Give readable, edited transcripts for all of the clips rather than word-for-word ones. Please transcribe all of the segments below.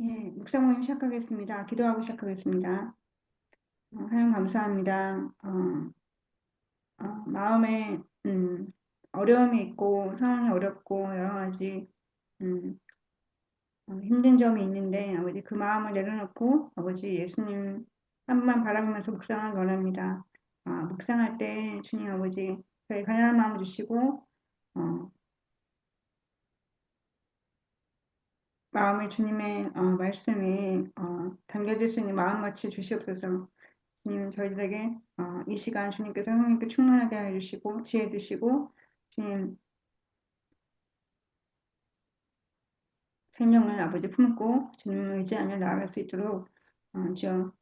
예, 묵상 모임 시작하겠습니다. 기도하고 시작하겠습니다. 하나님 감사합니다. 마음에 어려움이 있고 상황이 어렵고 여러 가지 음, 힘든 점이 있는데 아버지 그 마음을 내려놓고 아버지 예수님 한번 바라보면서 묵상을 원합니다. 묵상할 때 주님 아버지 저희 가난한 마음 주시고 어, 마음을 주님의 말씀에 담겨질 수 있는 마음같이 주시옵소서. 주님 저희들에게 이 시간 주님께서 성령님께 충만하게 해주시고 지혜 주시고 주님 생명을 아버지 품고 주님을 의지하며 나아갈 수 있도록 주여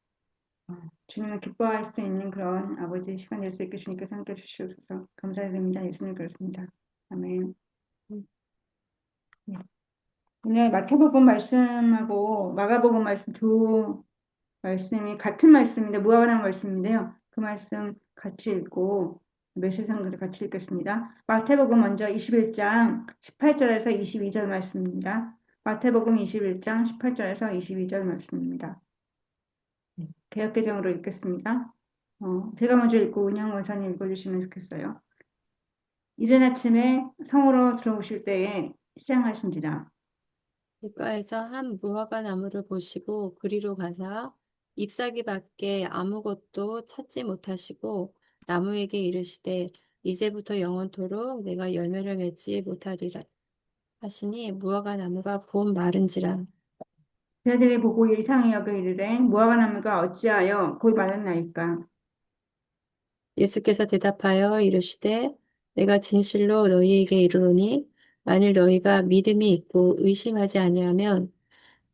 주님을 기뻐할 수 있는 그런 아버지 시간 될 수 있게 주님께서 함께 주시옵소서. 감사드립니다. 예수님 그렇습니다. 아멘. 네. 오늘 마태복음 말씀하고 마가복음 말씀 두 말씀이 같은 말씀인데 무화과나무 말씀인데요. 그 말씀 같이 읽고 메시지상들을 같이 읽겠습니다. 마태복음 먼저 21장 18절에서 22절 말씀입니다. 마태복음 21장 18절에서 22절 말씀입니다. 개역개정으로 읽겠습니다. 제가 먼저 읽고 은영 원사님 읽어주시면 좋겠어요. 이른 아침에 성으로 들어오실 때에 시장하신지라. 길가에서 한 무화과 나무를 보시고 그리로 가사 잎사귀 밖에 아무것도 찾지 못하시고 나무에게 이르시되 이제부터 영원토록 내가 열매를 맺지 못하리라 하시니 무화과 나무가 곧 마른지라. 그들이 보고 일상이 여겨 이르되 무화과나무가 어찌하여 곧 말랐나이까. 예수께서 대답하여 이르시되 내가 진실로 너희에게 이르노니 만일 너희가 믿음이 있고 의심하지 아니하면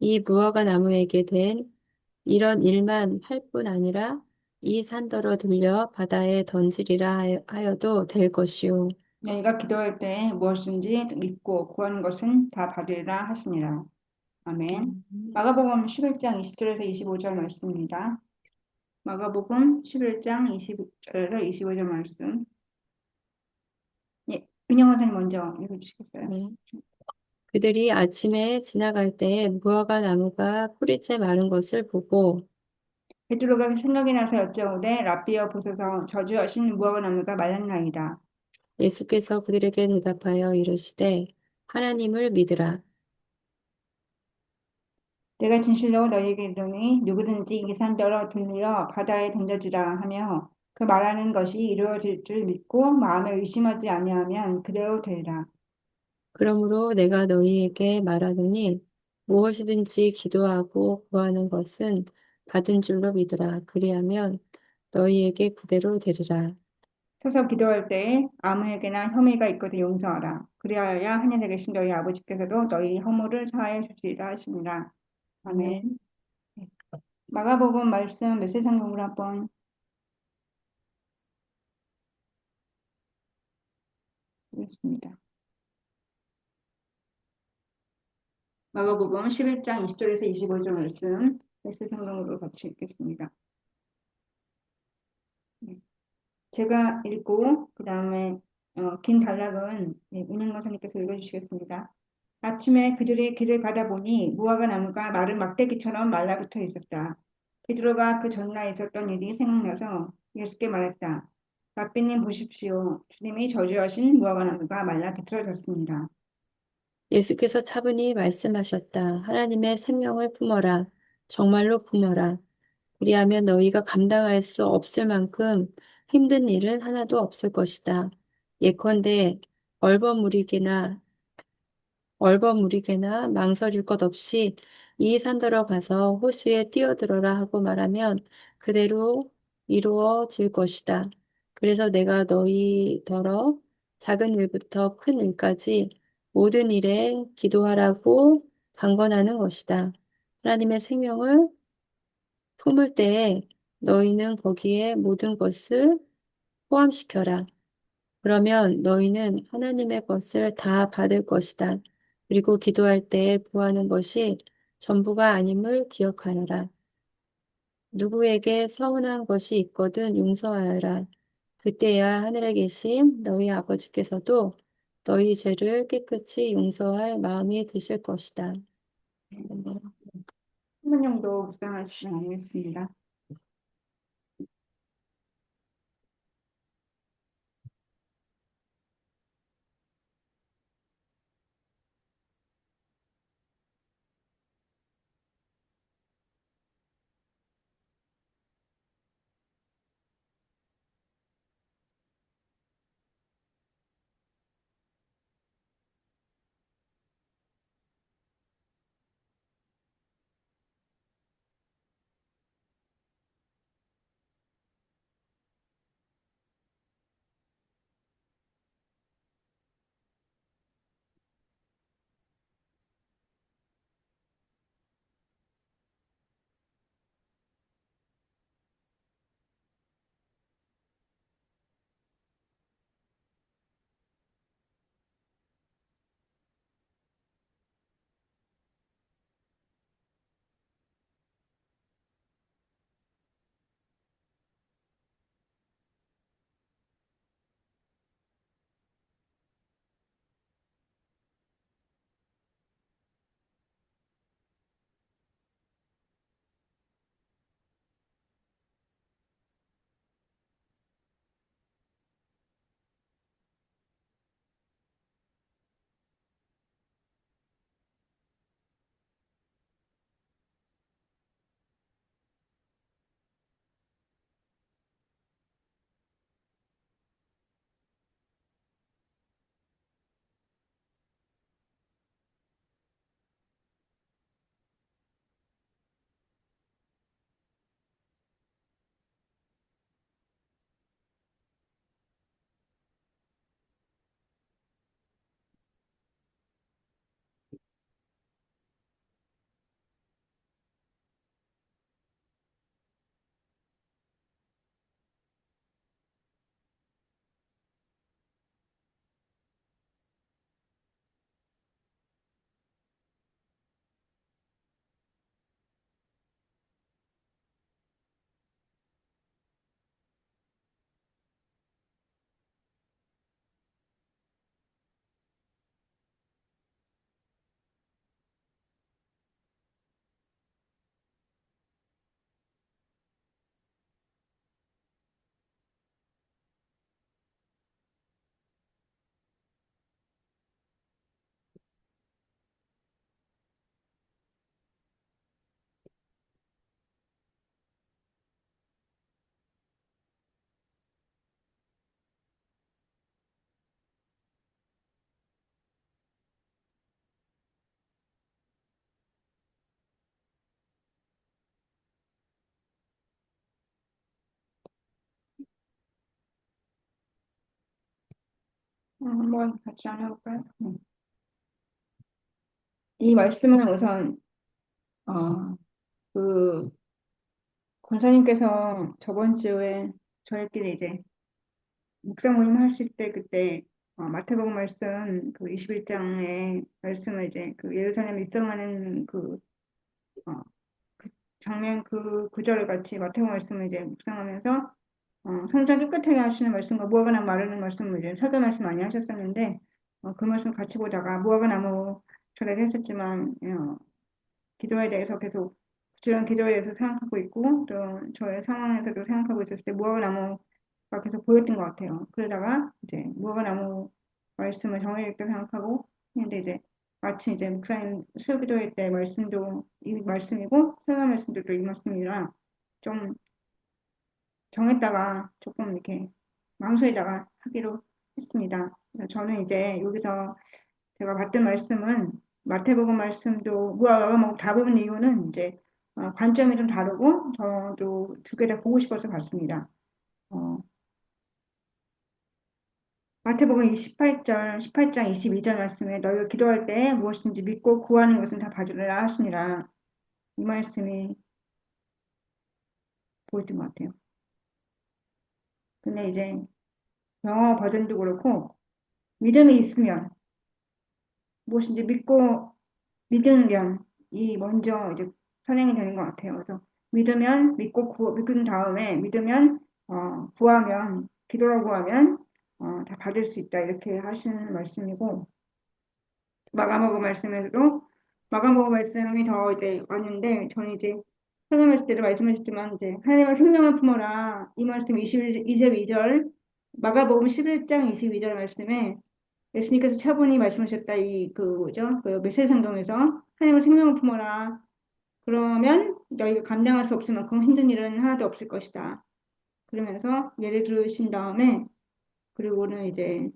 이 무화과 나무에게 된 이런 일만 할 뿐 아니라 이 산더러 돌려 바다에 던지리라 하여도 될 것이요. 너희가 기도할 때 무엇인지 믿고 구하는 것은 다 받으리라 하시니라. 아멘. 음. 마가복음 11장 20절에서 25절 말씀입니다. 마가복음 11장 20절에서 25절 말씀. 예, 은영 원사님 먼저 읽어주시겠어요? 네. 그들이 아침에 지나갈 때 무화과 나무가 뿌리째 마른 것을 보고 베드로가 생각이 나서 여쭤오되 라비여 보소서 저주하신 무화과 나무가 말랐나이다. 예수께서 그들에게 대답하여 이르시되 하나님을 믿으라. 내가 진실로 너희에게 이르노니 누구든지 이 산더러 들려 바다에 던져지라 하며 그 말하는 것이 이루어질 줄 믿고 마음에 의심하지 아니하면 그대로 되리라. 그러므로 내가 너희에게 말하노니 무엇이든지 기도하고 구하는 것은 받은 줄로 믿으라. 그리하면 너희에게 그대로 되리라. 서서 기도할 때에 아무에게나 혐의가 있거든 용서하라. 그리하여야 하늘에 계신 너희 아버지께서도 너희 허물을 사하여 주시리라 하시니라. 아멘. 아멘. 네. 마가복음 말씀 메시지 성경으로 한번 보겠습니다. 마가복음 11장 20절에서 25절 말씀 메시지 성경으로 같이 읽겠습니다. 네. 제가 읽고 그 다음에 긴 단락은 은행 강사님께서 읽어주시겠습니다. 아침에 그들이 길을 가다 보니 무화과 나무가 마른 막대기처럼 말라붙어 있었다. 베드로가 그 전날에 있었던 일이 생각나서 예수께 말했다. 라삐님 보십시오. 주님이 저주하신 무화과 나무가 말라 비틀어졌습니다. 예수께서 차분히 말씀하셨다. 하나님의 생명을 품어라. 정말로 품어라. 그리하면 너희가 감당할 수 없을 만큼 힘든 일은 하나도 없을 것이다. 예컨대 얼버무리게나 얼버무리게나 망설일 것 없이 이 산더러 가서 호수에 뛰어들어라 하고 말하면 그대로 이루어질 것이다. 그래서 내가 너희더러 작은 일부터 큰 일까지 모든 일에 기도하라고 강권하는 것이다. 하나님의 생명을 품을 때에 너희는 거기에 모든 것을 포함시켜라. 그러면 너희는 하나님의 것을 다 받을 것이다. 그리고 기도할 때 구하는 것이 전부가 아님을 기억하여라. 누구에게 서운한 것이 있거든 용서하여라. 그때야 하늘에 계신 너희 아버지께서도 너희 죄를 깨끗이 용서할 마음이 드실 것이다. 아멘. 10분 정도 묵상하시면 되겠습니다. 한번 같이 나눠볼까요? 이 말씀은 우선 어, 그 권사님께서 저번 주에 저희끼리 이제 묵상 모임 하실 때 그때 마태복음 말씀 그 21장의 말씀을 이제 그 예루살렘 입성하는 어, 그 장면 그 구절을 같이 마태복음 말씀을 이제 묵상하면서 성전 깨끗하게 하시는 말씀과 무화과 나무 마르는 말씀을 이제 설교 말씀 많이 하셨었는데 그 말씀 같이 보다가 무화과 나무 전에도 했었지만 기도에 대해서 계속 부지런 기도에 대해서 생각하고 있고 또 저의 상황에서도 생각하고 있었을 때 무화과 나무가 계속 보였던 것 같아요. 그러다가 이제 무화과 나무 말씀을 정해 있게 생각하고 근데 이제 마치 이제 목사님 수요기도회 때 말씀도 이 말씀이고 설교 말씀도 또 이 말씀이라 좀 정했다가 조금 이렇게 망설이다가 하기로 했습니다. 그래서 저는 이제 여기서 제가 봤던 말씀은 마태복음 말씀도 뭐야 뭐 다른 이유는 이제 관점이 좀 다르고 저도 두 개 다 보고 싶어서 봤습니다. 어, 마태복음 28절, 18장 22절 말씀에 너희가 기도할 때 무엇인지 믿고 구하는 것은 다 받으리라 하시니라 이 말씀이 보였던 것 같아요. 근데 이제 영어 버전도 그렇고 믿음이 있으면 무엇인지 믿고 믿으면 이 먼저 이제 선행이 되는 것 같아요. 그래서 믿으면 믿고 믿은 다음에 믿으면 구하면 기도라고 하면 다 받을 수 있다 이렇게 하시는 말씀이고 마가복음 말씀에서도 마가복음 말씀이 더 이제 왔는데 저는 이제 설명했을 때도 말씀하셨지만 이제 하나님의 생명을 품어라 이 말씀 22절 마가복음 11장 22절 말씀에 예수님께서 차분히 말씀하셨다 이 그 뭐죠 그 메세성경에서 하나님의 생명을 품어라 그러면 너희가 감당할 수 없을 만큼 힘든 일은 하나도 없을 것이다 그러면서 예를 들으신 다음에 그리고는 이제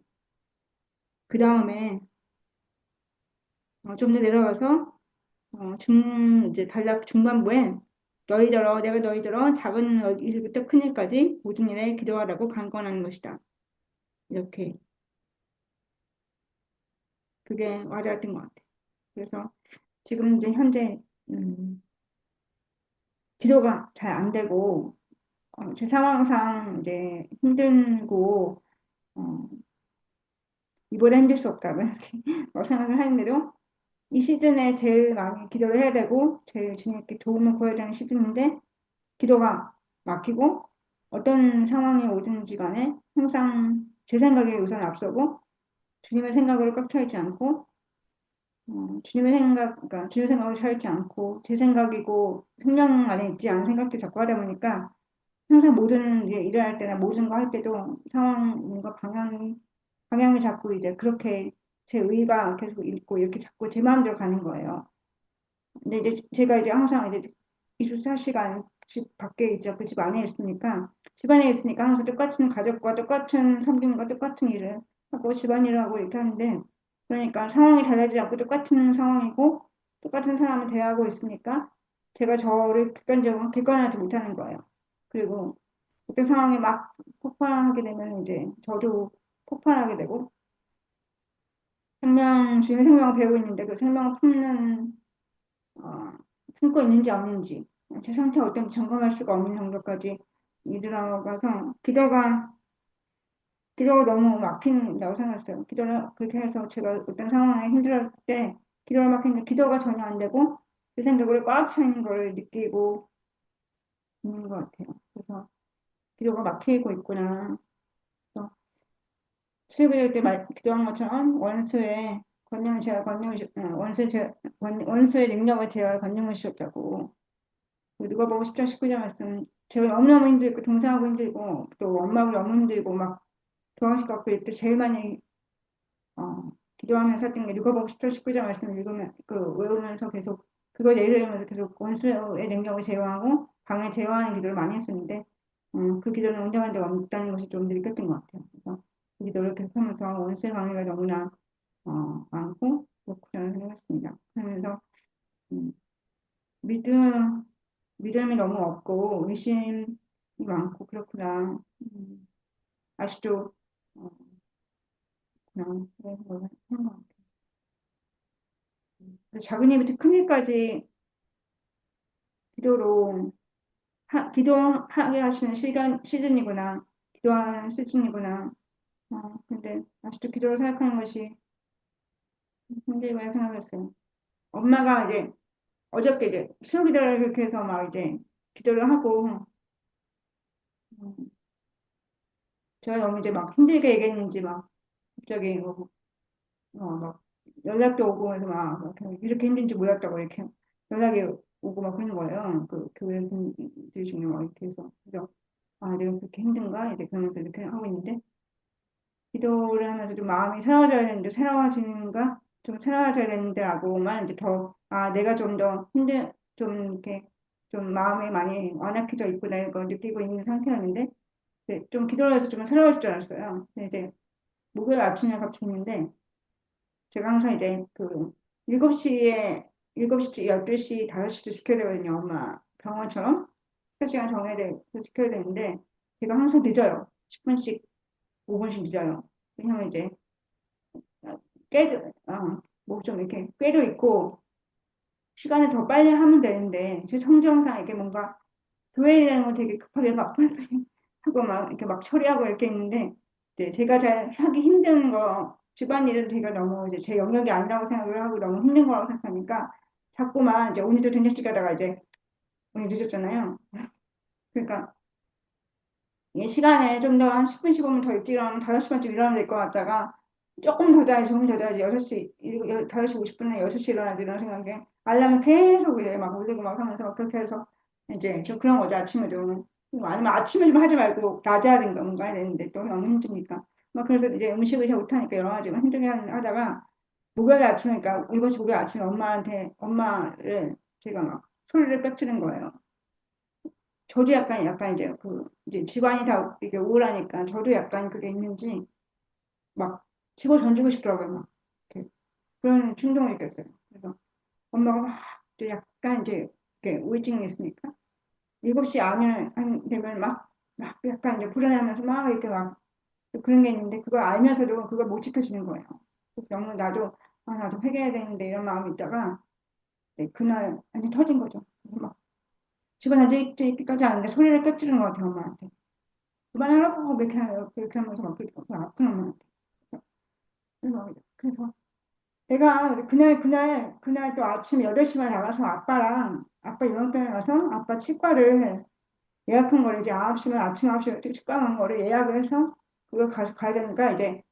그 다음에 좀 더 내려가서 이제 단락 중반부에 내가 너희더러 작은 일부터 큰 일까지 모든 일에 기도하라고 간구하는 것이다. 이렇게 그게 와닿았던 것 같아요. 그래서 지금 이제 현재 기도가 잘 안 되고 제 상황상 이제 힘들고 어, 이보다 힘들 수 없다고 생각을 하는데도 이 시즌에 제일 많이 기도를 해야 되고 제일 주님께 도움을 구해야 되는 시즌인데 기도가 막히고 어떤 상황이 오든지 간에 항상 제 생각이 우선 앞서고 주님의 생각으로 꽉 차 있지 않고 그러니까 주님의 생각으로 차 있지 않고 제 생각이고 생명 안에 있지 않은 생각들 자꾸 하다 보니까 항상 모든 일을 할 때나 모든 거 할 때도 상황과 방향을 잡고 이제 그렇게 제 의가 계속 있고 이렇게 자꾸 제 마음대로 가는 거예요. 근데 이제 제가 이제 항상 이제 24시간 집 밖에 있죠. 그 집 안에 있으니까 집 안에 있으니까 항상 똑같은 가족과 똑같은 섬김과 똑같은 일을 하고 집안일을 하고 이렇게 하는데 그러니까 상황이 달라지지 않고 똑같은 상황이고 똑같은 사람을 대하고 있으니까 제가 저를 객관하지 못하는 거예요. 그리고 어떤 상황이 막 폭발하게 되면 이제 저도 폭발하게 되고 주님의 생명을 배우고 있는데 그 생명을 어, 품고 있는지 없는지 제 상태가 어떤지 점검할 수가 없는 정도까지 이르러가서 기도가 너무 막힌다고 생각했어요. 기도를 그렇게 해서 제가 어떤 상황에 힘들었을 때 기도가 막히는데 기도가 전혀 안 되고 제 생각으로 꽉 차 있는 걸 느끼고 있는 것 같아요. 그래서 기도가 막히고 있구나. 그래서 수요일 때 기도한 것처럼 원수의 능력을 제가 권능을 주셨다고 누가 보고 10장 19장 말씀 제가 너무너무 힘들고 동생하고 힘들고 또 엄마하고 너무 힘들고 막 도와줄 것 같고 이때 제일 많이 기도하면서 했던 게 누가 보고 10장 19장 말씀 읽으면 외우면서 계속 그걸 예배하면서 계속 원수의 능력을 제어하고 강을 제어하는 기도를 많이 했었는데 그 기도는 온전한 데가 없다는 것이 좀 느꼈던 것 같아요. 그래서 그 기도를 계속하면서 원수의 방해가 너무나 많고 그렇구나 생각했습니다. 그러면서 음, 믿음 믿음이 너무 없고 의심이 많고 그렇구나. 아직도 그냥 그런 걸 하는 것 같아요. 작은 일부터 큰 일까지 기도로 기도하게 하시는 시즌이구나. 기도하는 시즌이구나. 근데 아직도 기도를 생각하는 것이 힘들구나 생각했어요. 엄마가 이제 어저께 이제 수요 기도를 그렇게 해서 막 이제 기도를 하고 음, 제가 너무 이제 막 힘들게 얘기했는지 막 갑자기 막 연락도 오고 해서 막 이렇게 힘든지 몰랐다고 이렇게 연락이 오고 막 그러는 거예요. 그 교회 분들 중에 막 이렇게 해서 그래서 내가 그렇게 힘든가 이제 그러면서 이렇게 하고 있는데 기도를 하면서 좀 마음이 새로워져야 되는데 새로워지는가 좀 새로워져야 되는데라고만 이제 내가 좀 더 좀 이렇게 좀 마음이 많이 완악해져 있구나 이런 걸 느끼고 있는 상태였는데 좀 기도를 해서 좀 새로워질 줄 알았어요. 근데 이제 목요일 아침에 같이 있는데 제가 항상 이제 7시에 7시, 12시, 5시도 지켜야 되거든요. 엄마 병원처럼 3시간 정해야 돼, 지켜야 되는데 제가 항상 늦어요. 10분씩, 5분씩 늦어요. 왜냐면 이제 깨도 뭐좀 이렇게 꾀도 있고 시간을 더 빨리 하면 되는데 제 성정상 이렇게 뭔가 교회라는 건 되게 급하게 막 빨리빨리 하고 막 이렇게 막 처리하고 이렇게 있는데 이제 제가 잘 하기 힘든 거 집안일은 제가 너무 이제 제 영역이 아니라고 생각을 하고 너무 힘든 거라고 생각하니까 자꾸만 이제 오늘도 된장찌개 하다가 이제 오늘 늦었잖아요. 그러니까 이 시간에 좀 더 한 10분 15분 더 일찍 일어나면 5시간쯤 일어나면 될 것 같다가 조금 더 자야지, 조금 더 자야지. 6시, 5시 50분에 6시 일어나지, 이런 생각에. 알람을 계속 이제 막 울리고 막 하면서 막 그렇게 해서 이제 좀 그런 거죠, 아침에도. 아니면 아침에 좀 하지 말고 낮에 하든가 뭔가 해야 되는데 또 너무 힘드니까. 막 그래서 이제 음식을 잘 못하니까 여러 가지 막 힘들게 하다가 목요일 아침에, 그러니까 이번 주 목요일 아침에 엄마를 제가 막 소리를 빽치는 거예요. 저도 약간 이제 이제 집안이 다 이게 우울하니까 저도 약간 그게 있는지 막 집어 던지고 싶더라고요. 막 이렇게 그런 충동을 느꼈어요. 그래서 엄마가 막 또 약간 이제 이렇게 우울증이 있으니까 7시 안을 되면 막 약간 이제 불안해하면서 막 이렇게 막 그런 게 있는데 그걸 알면서도 그걸 못 지켜주는 거예요. 그래서 너무 나도 회개해야 되는데 이런 마음이 있다가 네, 그날 완전 터진 거죠. 그래서 막 집어 던지기까지 하는데 소리를 끄지는 것 같아요, 엄마한테. 그만하라고 그렇게 하면서 막 그렇게 아픈 엄마한테. 그래서 내가 그날 또 아침 8시만 나가서 아빠 영양병에 가서 아빠 치과를 예약한 거를 이제 9시면 아침 9시에 치과 간 거를 예약을 해서 그걸 가야 되니까 이제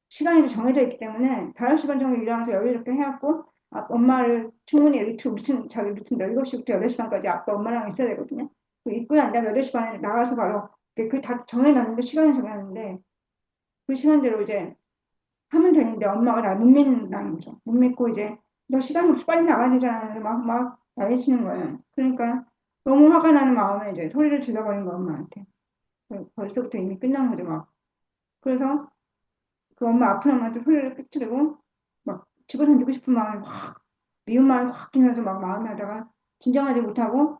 시간이 정해져 있기 때문에 5시 반 정도 일어나서 여유롭게 해갖고 엄마를 충분히 자기 루틴 7시부터 8시 반까지 아빠 엄마랑 있어야 되거든요. 그 입고 난 다음에 8시 반에 나가서 바로 그 다 정해놨는데 시간을 정해놨는데 그 시간대로 이제 하면 되는데 엄마가 날 못 믿는다는 거죠. 못 믿고 이제 너 시간 없이 빨리 나가야 되잖아. 막 난리치는 거예요. 그러니까 너무 화가 나는 마음에 이제 소리를 질러버린 거예요, 엄마한테. 벌써부터 이미 끝난 거죠, 막. 그래서 그 아픈 엄마한테 소리를 끄치르고 막 집어던지고 싶은 마음이 확, 미운 마음이 확 들면서 막 마음에 하다가 진정하지 못하고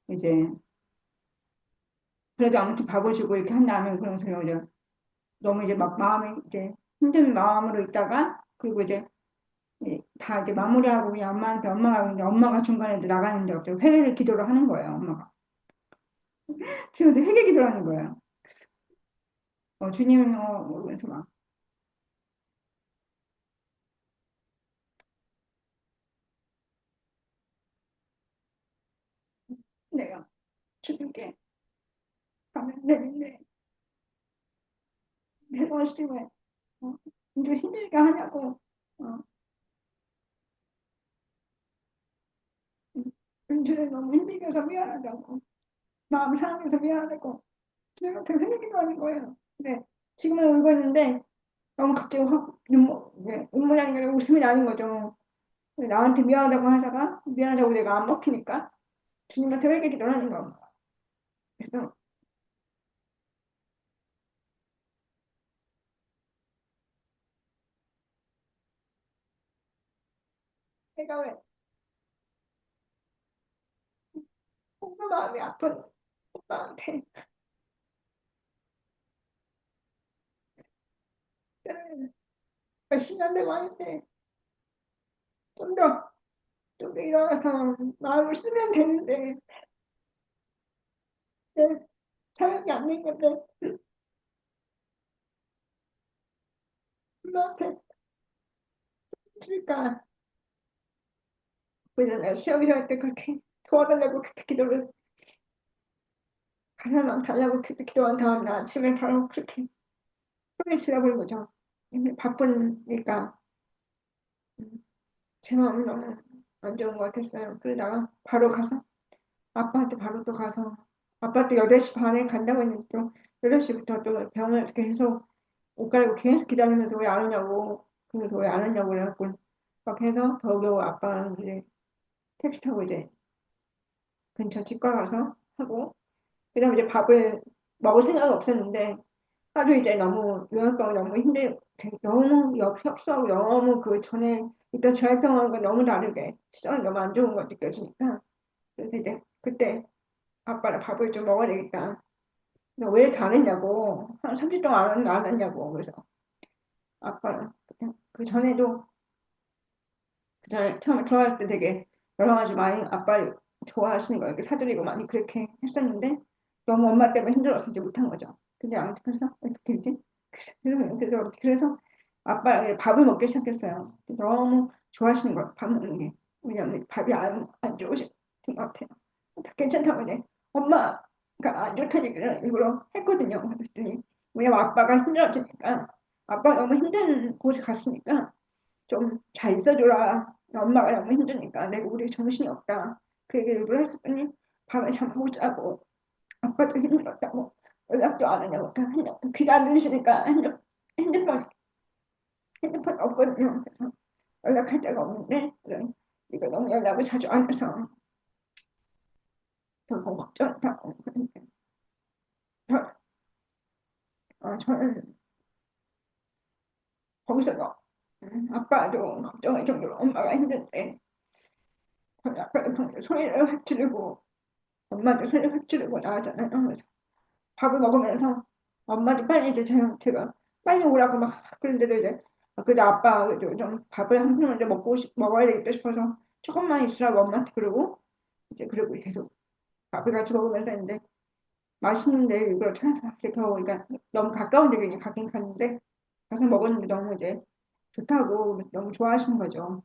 이제 그래도 아무튼 밥을 주고 이렇게 한 다음에 그러면서 이제 너무 이제 막 마음이 이제 힘든 마음으로 있다가 그리고 이제 다 이제 마무리하고 그냥 엄마가 이제 엄마가 중간에 이제 나가는데 갑자기 회개를 기도를 하는 거예요, 엄마가. 지금 회개 기도를 하는 거예요. 주님은 그래서 막 내가 주님께 가면 되는데 내 말씀에 좀 힘들게 하냐고 어, 은주를 너무 힘들게 해서 미안하다고 마음 상해서 미안하다고 주님한테 회개 기도하는 거예요. 근데 지금은 울고 있는데 너무 갑자기 확 눈물이 아니라 웃음이 나는 거죠. 나한테 미안하다고 하다가 미안하다고 내가 안 먹히니까 주님한테 회개 기도를 하는 거. 그래서 내가 왜 엄마 마음이 아픈 오빠한테 열심히 한데 많은데 좀 더, 좀 더 일어나서 마음을 쓰면 되는데 내 사용이 안 된 건데 엄마한테 주니까 그래서 내가 시험이 할 때 그렇게 도와달라고 그렇게 기도를 하나만 달라고 그렇게 기도한 다음 날 아침에 바로 그렇게 소리 질러버린 거죠. 근데 바쁘니까 제 마음이 너무 안 좋은 것 같았어요. 그러다가 바로 가서 아빠한테 바로 또 가서 아빠 또 8시 반에 간다고 했는데 또 8시부터 또 병원에 계속 옷 갈아입고 계속 기다리면서 왜 안 오냐고 그래서 왜 안 오냐고 그래갖고 막 해서 겨우겨우 아빠랑 이제 택시 타고 이제 근처 치과 가서 하고 그다음에 이제 밥을 먹을 생각이 없었는데 하도 이제 너무 요양병을 너무 너무 협소하고 너무 그 전에 있던 저혈병원과 너무 다르게 시선이 너무 안 좋은 거 느껴지니까 그래서 이제 그때 아빠랑 밥을 좀 먹어야 되겠다. 왜 이렇게 안 했냐고 한 30일 동안 안 했냐고 그래서 아빠랑 그냥 그 전에도 그 전에 처음에 들어갔을 때 되게 여러 가지 많이 아빠를 좋아하시는 거 이렇게 사드리고 많이 그렇게 했었는데 너무 엄마 때문에 힘들어서 이제 못한 거죠. 근데 아무튼 그래서 어떻게 되지? 그래서 아빠랑 밥을 먹기 시작했어요. 너무 좋아하시는 거예요. 밥 먹는 게. 왜냐면 밥이 안 좋으신 것 같아요. 다 괜찮다고 이제 엄마가 안 좋다는 얘기를 일부러 했거든요. 그랬더니 왜냐면 아빠가 힘들어지니까 아빠 너무 힘든 곳에 갔으니까 좀 잘 있어줘라. 엄마가 너무 힘드니까 내가 우리 정신이 없다. 그 얘기를 일부러 했더니 밤에 잠 못 자고 아빠도 힘들었다고 연락도 안 하냐고 귀가 안 들리시니까 핸드폰 없거든요. 그래서 연락할 데가 없는데 그래, 네가 너무 연락을 자주 안 해서 더 걱정했다고. 그런데 저는 거기서 아빠도 걱정할 정도로 엄마가 힘든데 저는 아빠를 보면 소리를 확 지르고 엄마도 소리를 확 지르고 나가잖아요. 그래서 밥을 먹으면서 엄마도 빨리 이제 제가 빨리 오라고 막 그런데도 이제 그래도 아빠가 좀 밥을 한 그릇 먼저 먹어야 되겠다 싶어서 조금만 있으라고 엄마한테 그러고 이제 그러고 계속 밥을 같이 먹으면서 있는데 맛있는데 일부러 찾아서 이제 그러니까 너무 가까운데 그냥 가긴 갔는데 가서 먹었는데 너무 이제 좋다고 너무 좋아하시는 거죠.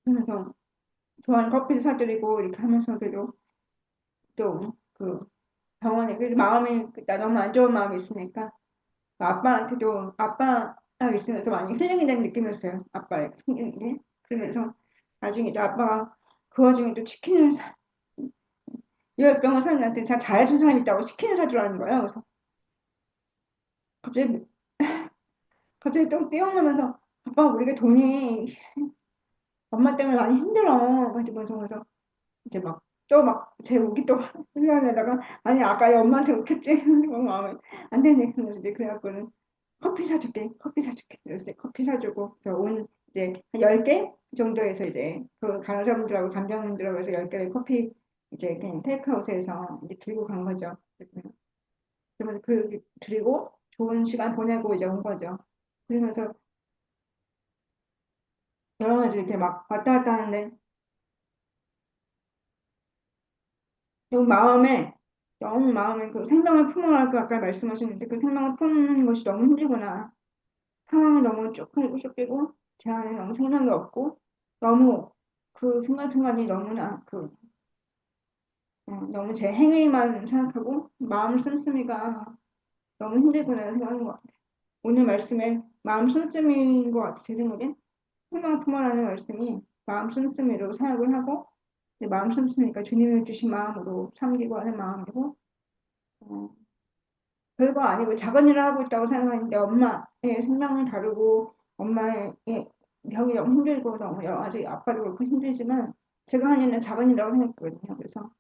그래서 좋아하는 커피를 사드리고 이렇게 하면서도 또 그 병원에 그 마음이 나 너무 안 좋은 마음이 있으니까 아빠한테도 아빠랑 있으면서 많이 힐링이 되는 느낌이었어요. 아빠를 생기는 게. 그러면서 나중에 또 아빠가 그 와중에 또 치킨을 요양병원 사람들한테 다 잘해준 사람이 있다고 치킨을 사주라는 거예요. 그래서 갑자기 갑자기 또 띠용하면서 아빠 우리가 돈이 엄마 때문에 많이 힘들어. 그래서 이제 막 또 막 제 웃기 또 생각하다가 아니 아까 엄마한테 웃겼지. 마음에 안 되네. 그러면서 이제 그래갖고는 커피 사줄게. 그래서 이제 커피 사주고 그래서 온 이제 한 10개 정도에서 이제 그 간호사분들하고 간병인들하고 해서 10개를 커피 이제 그냥 테이크아웃해서 이제 들고 간 거죠. 그러면 그 드리고 좋은 시간 보내고 이제 온 거죠. 그러면서 여러 가지 이렇게 막 왔다 갔다 하는데 너무 마음에 그 생명을 품어라고 아까 말씀하셨는데 그 생명을 품는 것이 너무 힘들구나. 상황이 너무 쫓기고 제 안에 너무 생명이 없고 너무 그 순간순간이 너무나 너무 제 행위만 생각하고 마음 씀씀이가 너무 힘들구나 생각하는 것 같아요. 오늘 말씀에 마음 씀씀이인 것 같아요. 제 생각엔 생명을 품어라는 말씀이 마음 씀씀이로 사역을 하고 마음 씀씀이니까 주님을 주신 마음으로 섬기고 하는 마음이고 어, 별거 아니고 작은 일을 하고 있다고 생각하는데 엄마의 생명은 다르고 엄마의 병이 너무 힘들고 너무 여러 가지 아빠도 그렇고 힘들지만 제가 하는 일은 작은 일이라고 생각했거든요. 그래서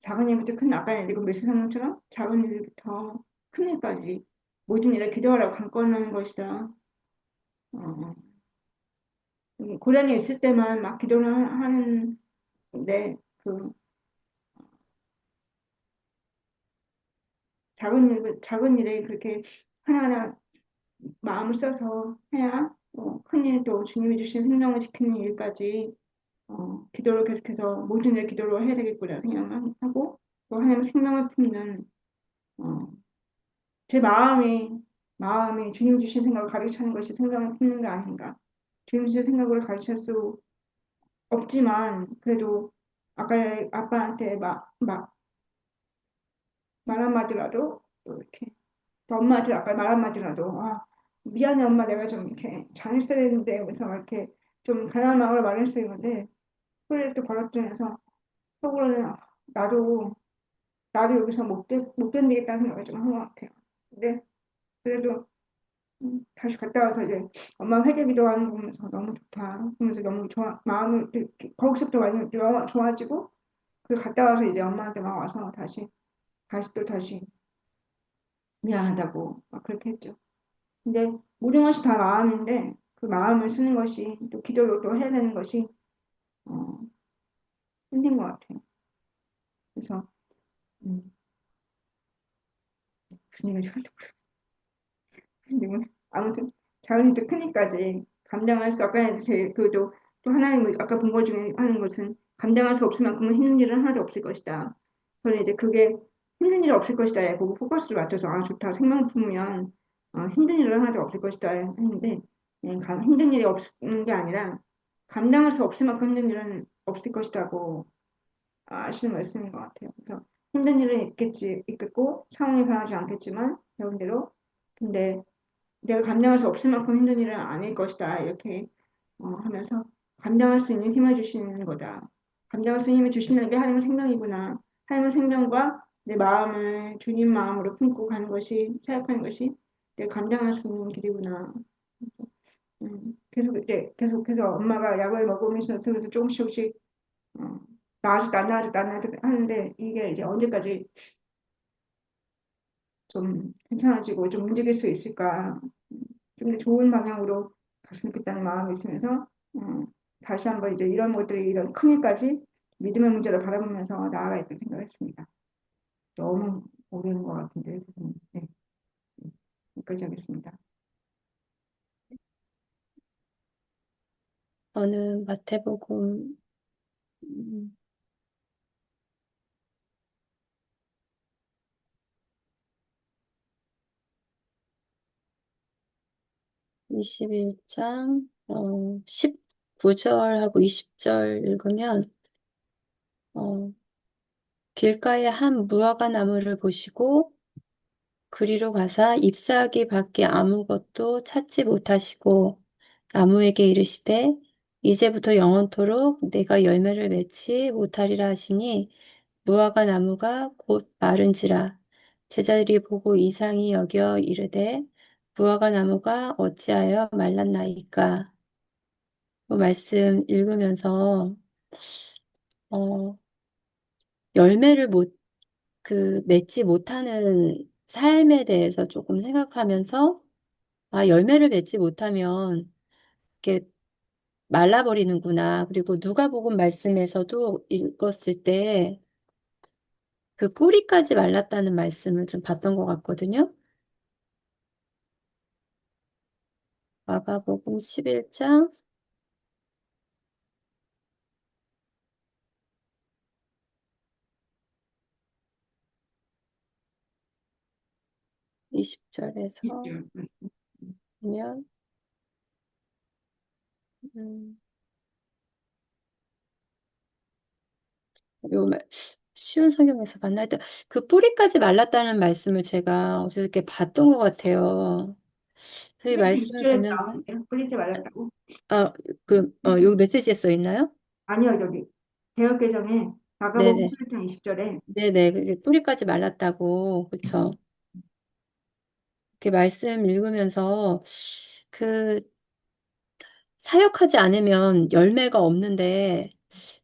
작은 일부터 큰 아까 얘기고 메시사님처럼 작은 일부터 큰 일까지 모든 일을 기도하라고 강권하는 것이다. 어, 고난이 있을 때만 막 기도를 하는데 그 작은 일에 그렇게 하나하나 마음을 써서 해야 큰 일도 주님이 주신 생명을 지키는 일까지 기도를 계속해서 모든 일 기도로 해야 되겠구나 생각하고 또 하나님 생명을 품는 어, 제 마음이 주님 주신 생각을 가득 차는 것이 생명을 품는 게 아닌가. 주님 주신 생각으로 가르칠 수 없지만 그래도 아까 아빠한테 말 한마디라도 또 이렇게 또 엄마한테 아까 말 한마디라도 미안해 엄마 내가 좀 이렇게 잘했어야 했는데 그래서 이렇게 좀 가난한 마음으로 말했어요. 근데 소리를 또 버럭전해서 속으로는 나도 나도 여기서 못 견디겠다는 생각을 좀 한 것 같아요. 근데 그래도 다시 갔다 와서 이제 엄마 회개 기도하는 거 보면서 너무 좋다. 그러면서 너무 마음이 이렇게 거기서부터 많이 좋아지고 그리고 갔다 와서 이제 엄마한테 막 와서 다시 미안하다고 막 그렇게 했죠. 근데 모든 것이 다 마음인데 그 마음을 쓰는 것이 또 기도로 또 해야 되는 것이 어, 힘든 것 같아요. 그래서 음, 무슨 얘기인지 하도 근데 아무튼 자연이 크니까지 감당할 수 아까 제 그도 또 하나님 아까 본 것 중에 하는 것은 감당할 수 없을 만큼은 힘든 일은 하나도 없을 것이다. 저는 이제 그게 힘든 일 없을 것이다에 보고 포커스를 맞춰서 좋다 생명 품으면 힘든 일은 하나도 없을 것이다 했는데 힘든 일이 없는 게 아니라 감당할 수 없을 만큼 힘든 일은 없을 것이다고 아시는 말씀인 것 같아요. 그래서 힘든 일은 있겠고 상황이 변하지 않겠지만 배운 대로. 근데 내가 감당할 수 없을 만큼 힘든 일은 아닐 것이다. 이렇게 하면서 감당할 수 있는 힘을 주시는 거다. 감당할 수 있는 힘을 주시는 게 하나님의 생명이구나. 하나님의 생명과 내 마음을 주님 마음으로 품고 가는 것이 사역하는 것이 내가 감당할 수 있는 길이구나. 계속 이제 계속해서 엄마가 약을 먹으면서 조금씩 어, 나아졌다 하는데 이게 이제 언제까지 좀 괜찮아지고 좀 움직일 수 있을까? 좀 더 좋은 방향으로 갔으면 좋겠다는 마음이 있으면서 어, 다시 한번 이제 이런 것들이 이런 큰 일까지 믿음의 문제를 바라보면서 나아가야겠다 생각했습니다. 너무 오래된 것 같은데 지금 네, 여기까지 하겠습니다. 저는 마태복음 음, 21장 19절하고 20절 읽으면 어, 길가에 한 무화과 나무를 보시고 그리로 가사 잎사귀 밖에 아무것도 찾지 못하시고 나무에게 이르시되 이제부터 영원토록 내가 열매를 맺지 못하리라 하시니 무화과 나무가 곧 마른지라 제자들이 보고 이상히 여겨 이르되 무화과 나무가 어찌하여 말랐나이까. 그 말씀 읽으면서 어, 열매를 맺지 못하는 삶에 대해서 조금 생각하면서 아, 열매를 맺지 못하면 이렇게 말라버리는구나. 그리고 누가복음 말씀에서도 읽었을 때 그 뿌리까지 말랐다는 말씀을 좀 봤던 것 같거든요. 마가복음 11장 20절에서 보면 음, 요 쉬운 성경에서 만날 때 그 뿌리까지 말랐다는 말씀을 제가 어저께 봤던 것 같아요. 그래서 이 플리즈 말씀을 20절에 보면서 나오는데요. 플리즈 말랐다고? 아, 여기 메시지에 써 있나요? 아니요, 저기 개혁개정에 마가복음 네네. 11장 20절에 네네. 그게 뿌리까지 말랐다고, 그쵸. 이렇게 말씀 읽으면서 그 사역하지 않으면 열매가 없는데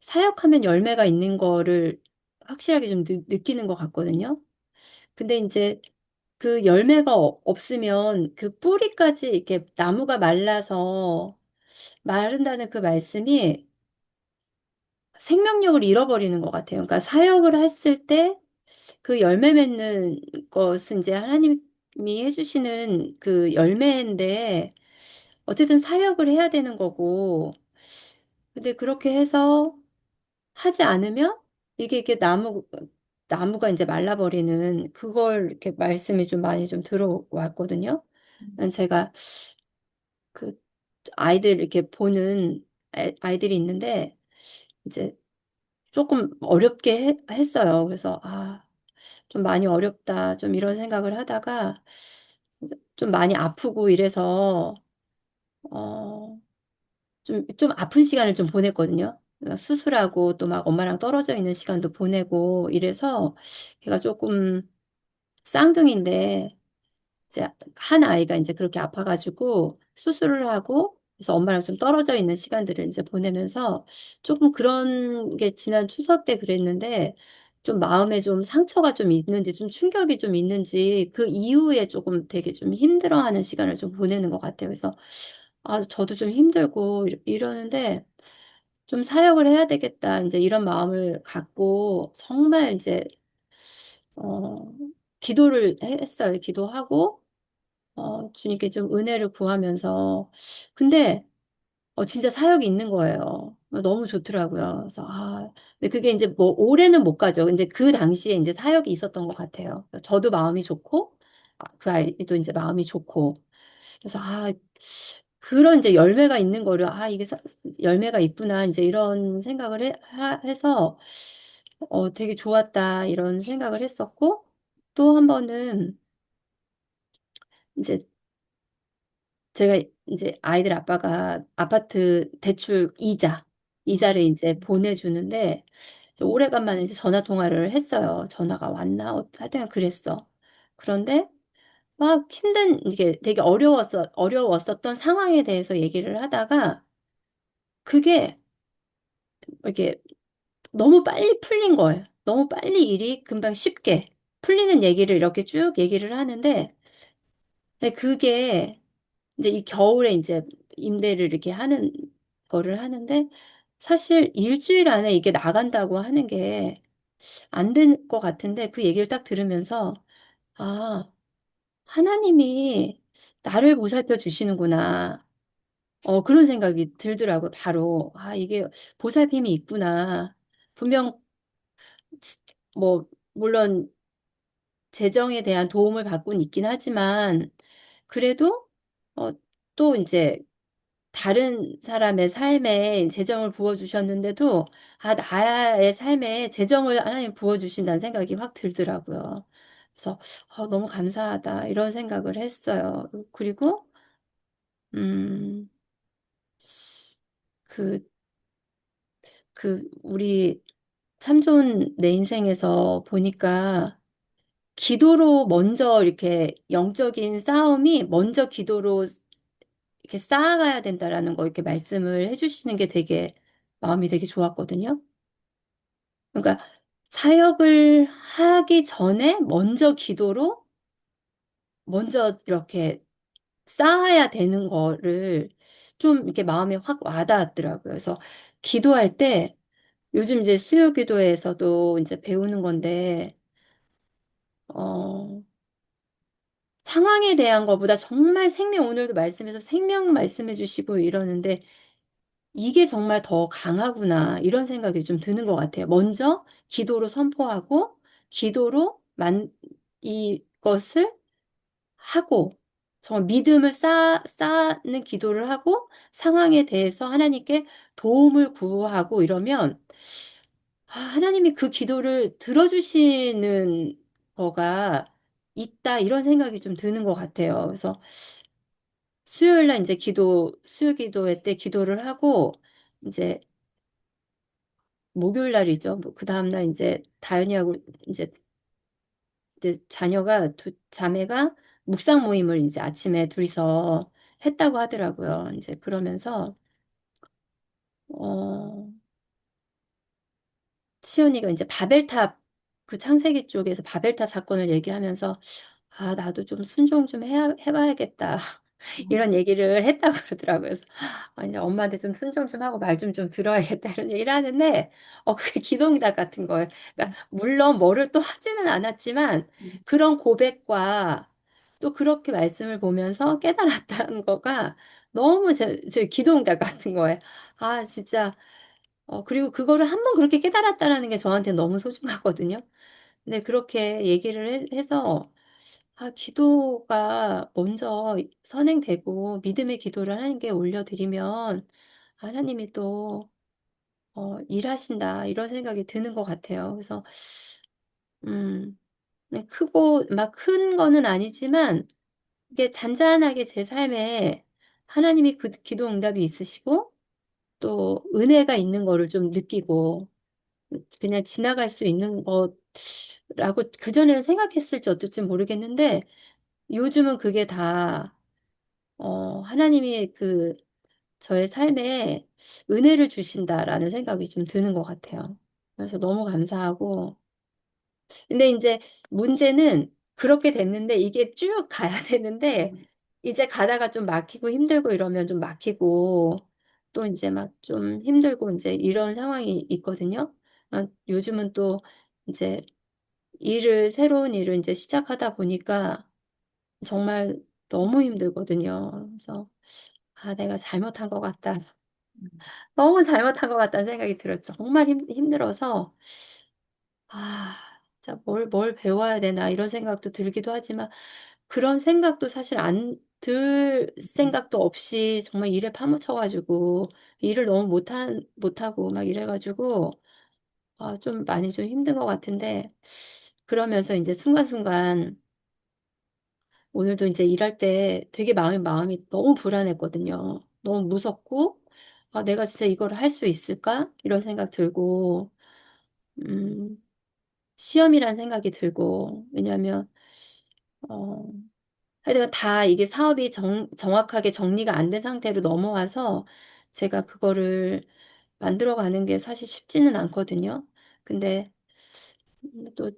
사역하면 열매가 있는 거를 확실하게 좀 느끼는 것 같거든요. 근데 이제 그 열매가 없으면 그 뿌리까지 이렇게 나무가 말라서 마른다는 그 말씀이 생명력을 잃어버리는 것 같아요. 그러니까 사역을 했을 때 그 열매 맺는 것은 이제 하나님이 해주시는 그 열매인데 어쨌든 사역을 해야 되는 거고 근데 그렇게 해서 하지 않으면 이게 나무가 이제 말라버리는 그걸 이렇게 말씀이 좀 많이 좀 들어왔거든요. 제가 그 아이들 이렇게 보는 아이들이 있는데 이제 조금 어렵게 했어요. 그래서 좀 많이 어렵다. 좀 이런 생각을 하다가 좀 많이 아프고 이래서 어, 좀 아픈 시간을 좀 보냈거든요. 수술하고 또 막 엄마랑 떨어져 있는 시간도 보내고 이래서 걔가 조금 쌍둥이인데 이제 한 아이가 이제 그렇게 아파가지고 수술을 하고 그래서 엄마랑 좀 떨어져 있는 시간들을 이제 보내면서 조금 그런 게 지난 추석 때 그랬는데 좀 마음에 좀 상처가 좀 있는지 좀 충격이 좀 있는지 그 이후에 조금 되게 좀 힘들어하는 시간을 좀 보내는 것 같아요. 그래서 저도 좀 힘들고 이러는데 좀 사역을 해야 되겠다 이제 이런 마음을 갖고 정말 이제 어, 기도를 했어요. 기도하고 주님께 좀 은혜를 구하면서. 근데, 진짜 사역이 있는 거예요. 너무 좋더라고요. 그래서, 근데 그게 이제 뭐, 올해는 못 가죠. 이제 그 당시에 이제 사역이 있었던 것 같아요. 저도 마음이 좋고, 그 아이도 이제 마음이 좋고. 그래서, 그런 이제 열매가 있는 거를, 이게 열매가 있구나. 이제 이런 생각을 해서, 되게 좋았다. 이런 생각을 했었고, 또 한 번은, 이제 제가 이제 아이들 아빠가 아파트 대출 이자를 음, 이제 보내주는데 음, 오래간만에 이제 전화 통화를 했어요. 전화가 왔나? 하여튼 그랬어. 그런데 막 이게 되게 어려웠었던 상황에 대해서 얘기를 하다가 그게 이렇게 너무 빨리 풀린 거예요. 너무 빨리 일이 금방 쉽게 풀리는 얘기를 이렇게 쭉 얘기를 하는데 근데 그게 이제 이 겨울에 이제 임대를 이렇게 하는 거를 하는데 사실 일주일 안에 이게 나간다고 하는 게 안 될 것 같은데 그 얘기를 딱 들으면서 아, 하나님이 나를 보살펴 주시는구나. 그런 생각이 들더라고요. 바로 아, 이게 보살핌이 있구나. 분명 치- 뭐 물론 재정에 대한 도움을 받고는 있긴 하지만 그래도 어, 또 이제 다른 사람의 삶에 재정을 부어주셨는데도, 아, 나의 삶에 재정을 하나님 부어주신다는 생각이 확 들더라고요. 그래서, 너무 감사하다, 이런 생각을 했어요. 그리고, 음, 그, 우리 참 좋은 내 인생에서 보니까, 기도로 먼저 이렇게 영적인 싸움이 먼저 기도로 이렇게 쌓아가야 된다라는 거 이렇게 말씀을 해주시는 게 되게 마음이 되게 좋았거든요. 그러니까 사역을 하기 전에 먼저 이렇게 쌓아야 되는 거를 좀 이렇게 마음에 확 와닿았더라고요. 그래서 기도할 때 요즘 이제 수요 기도에서도 이제 배우는 건데, 어, 상황에 대한 것보다 정말 오늘도 말씀에서 생명 말씀해 주시고 이러는데 이게 정말 더 강하구나, 이런 생각이 좀 드는 것 같아요. 먼저 기도로 선포하고, 기도로 이것을 하고, 정말 믿음을 쌓는 기도를 하고, 상황에 대해서 하나님께 도움을 구하고 이러면, 하나님이 그 기도를 들어주시는 거가 있다, 이런 생각이 좀 드는 것 같아요. 그래서 수요일 날 이제 수요 기도회 때 기도를 하고, 이제 목요일 날이죠. 뭐 그 다음날 이제 다현이하고 이제, 자녀가 자매가 묵상 모임을 이제 아침에 둘이서 했다고 하더라고요. 이제 그러면서 어 시연이가 이제 바벨탑 그 창세기 쪽에서 바벨탑 사건을 얘기하면서 아, 나도 좀 순종 좀 해봐야겠다. 이런 얘기를 했다고 그러더라고요. 그래서 아, 이제 엄마한테 좀 순종 좀 하고 말 좀 들어야겠다 이런 얘기를 하는데 그게 기도응답 같은 거예요. 그러니까 물론 뭐를 또 하지는 않았지만 음, 그런 고백과 또 그렇게 말씀을 보면서 깨달았다는 거가 너무 제 기도응답 같은 거예요. 아, 진짜 그리고 그거를 한번 그렇게 깨달았다라는 게 저한테 너무 소중하거든요. 근데 그렇게 얘기를 해서 아, 기도가 먼저 선행되고 믿음의 기도를 하나님께 올려드리면 하나님이 또 일하신다, 이런 생각이 드는 것 같아요. 그래서 음, 크고 막 큰 거는 아니지만 이게 잔잔하게 제 삶에 하나님이 그 기도 응답이 있으시고 또 은혜가 있는 거를 좀 느끼고 그냥 지나갈 수 있는 것라고 그전에는 생각했을지 어떨지 모르겠는데 요즘은 그게 다 하나님이 저의 삶에 은혜를 주신다라는 생각이 좀 드는 것 같아요. 그래서 너무 감사하고. 근데 이제 문제는 그렇게 됐는데 이게 쭉 가야 되는데 음, 이제 가다가 좀 막히고 힘들고 이러면 좀 막히고 또 이제 막 좀 힘들고 이제 이런 상황이 있거든요. 요즘은 또 이제 새로운 일을 이제 시작하다 보니까 정말 너무 힘들거든요. 그래서 아, 내가 잘못한 것 같다. 음, 너무 잘못한 것 같다는 생각이 들었죠. 정말 힘들어서, 아, 진짜 뭘 배워야 되나, 이런 생각도 들기도 하지만, 그런 생각도 사실 들 음, 생각도 없이 정말 일에 파묻혀가지고, 일을 너무 못하고 막 이래가지고, 아, 좀 많이 좀 힘든 것 같은데, 그러면서 이제 순간순간, 오늘도 이제 일할 때 되게 마음이 너무 불안했거든요. 너무 무섭고, 아, 내가 진짜 이걸 할 수 있을까? 이런 생각 들고, 음, 시험이란 생각이 들고, 왜냐면, 어, 하여튼 다 이게 사업이 정확하게 정리가 안 된 상태로 넘어와서 제가 그거를 만들어가는 게 사실 쉽지는 않거든요. 근데 또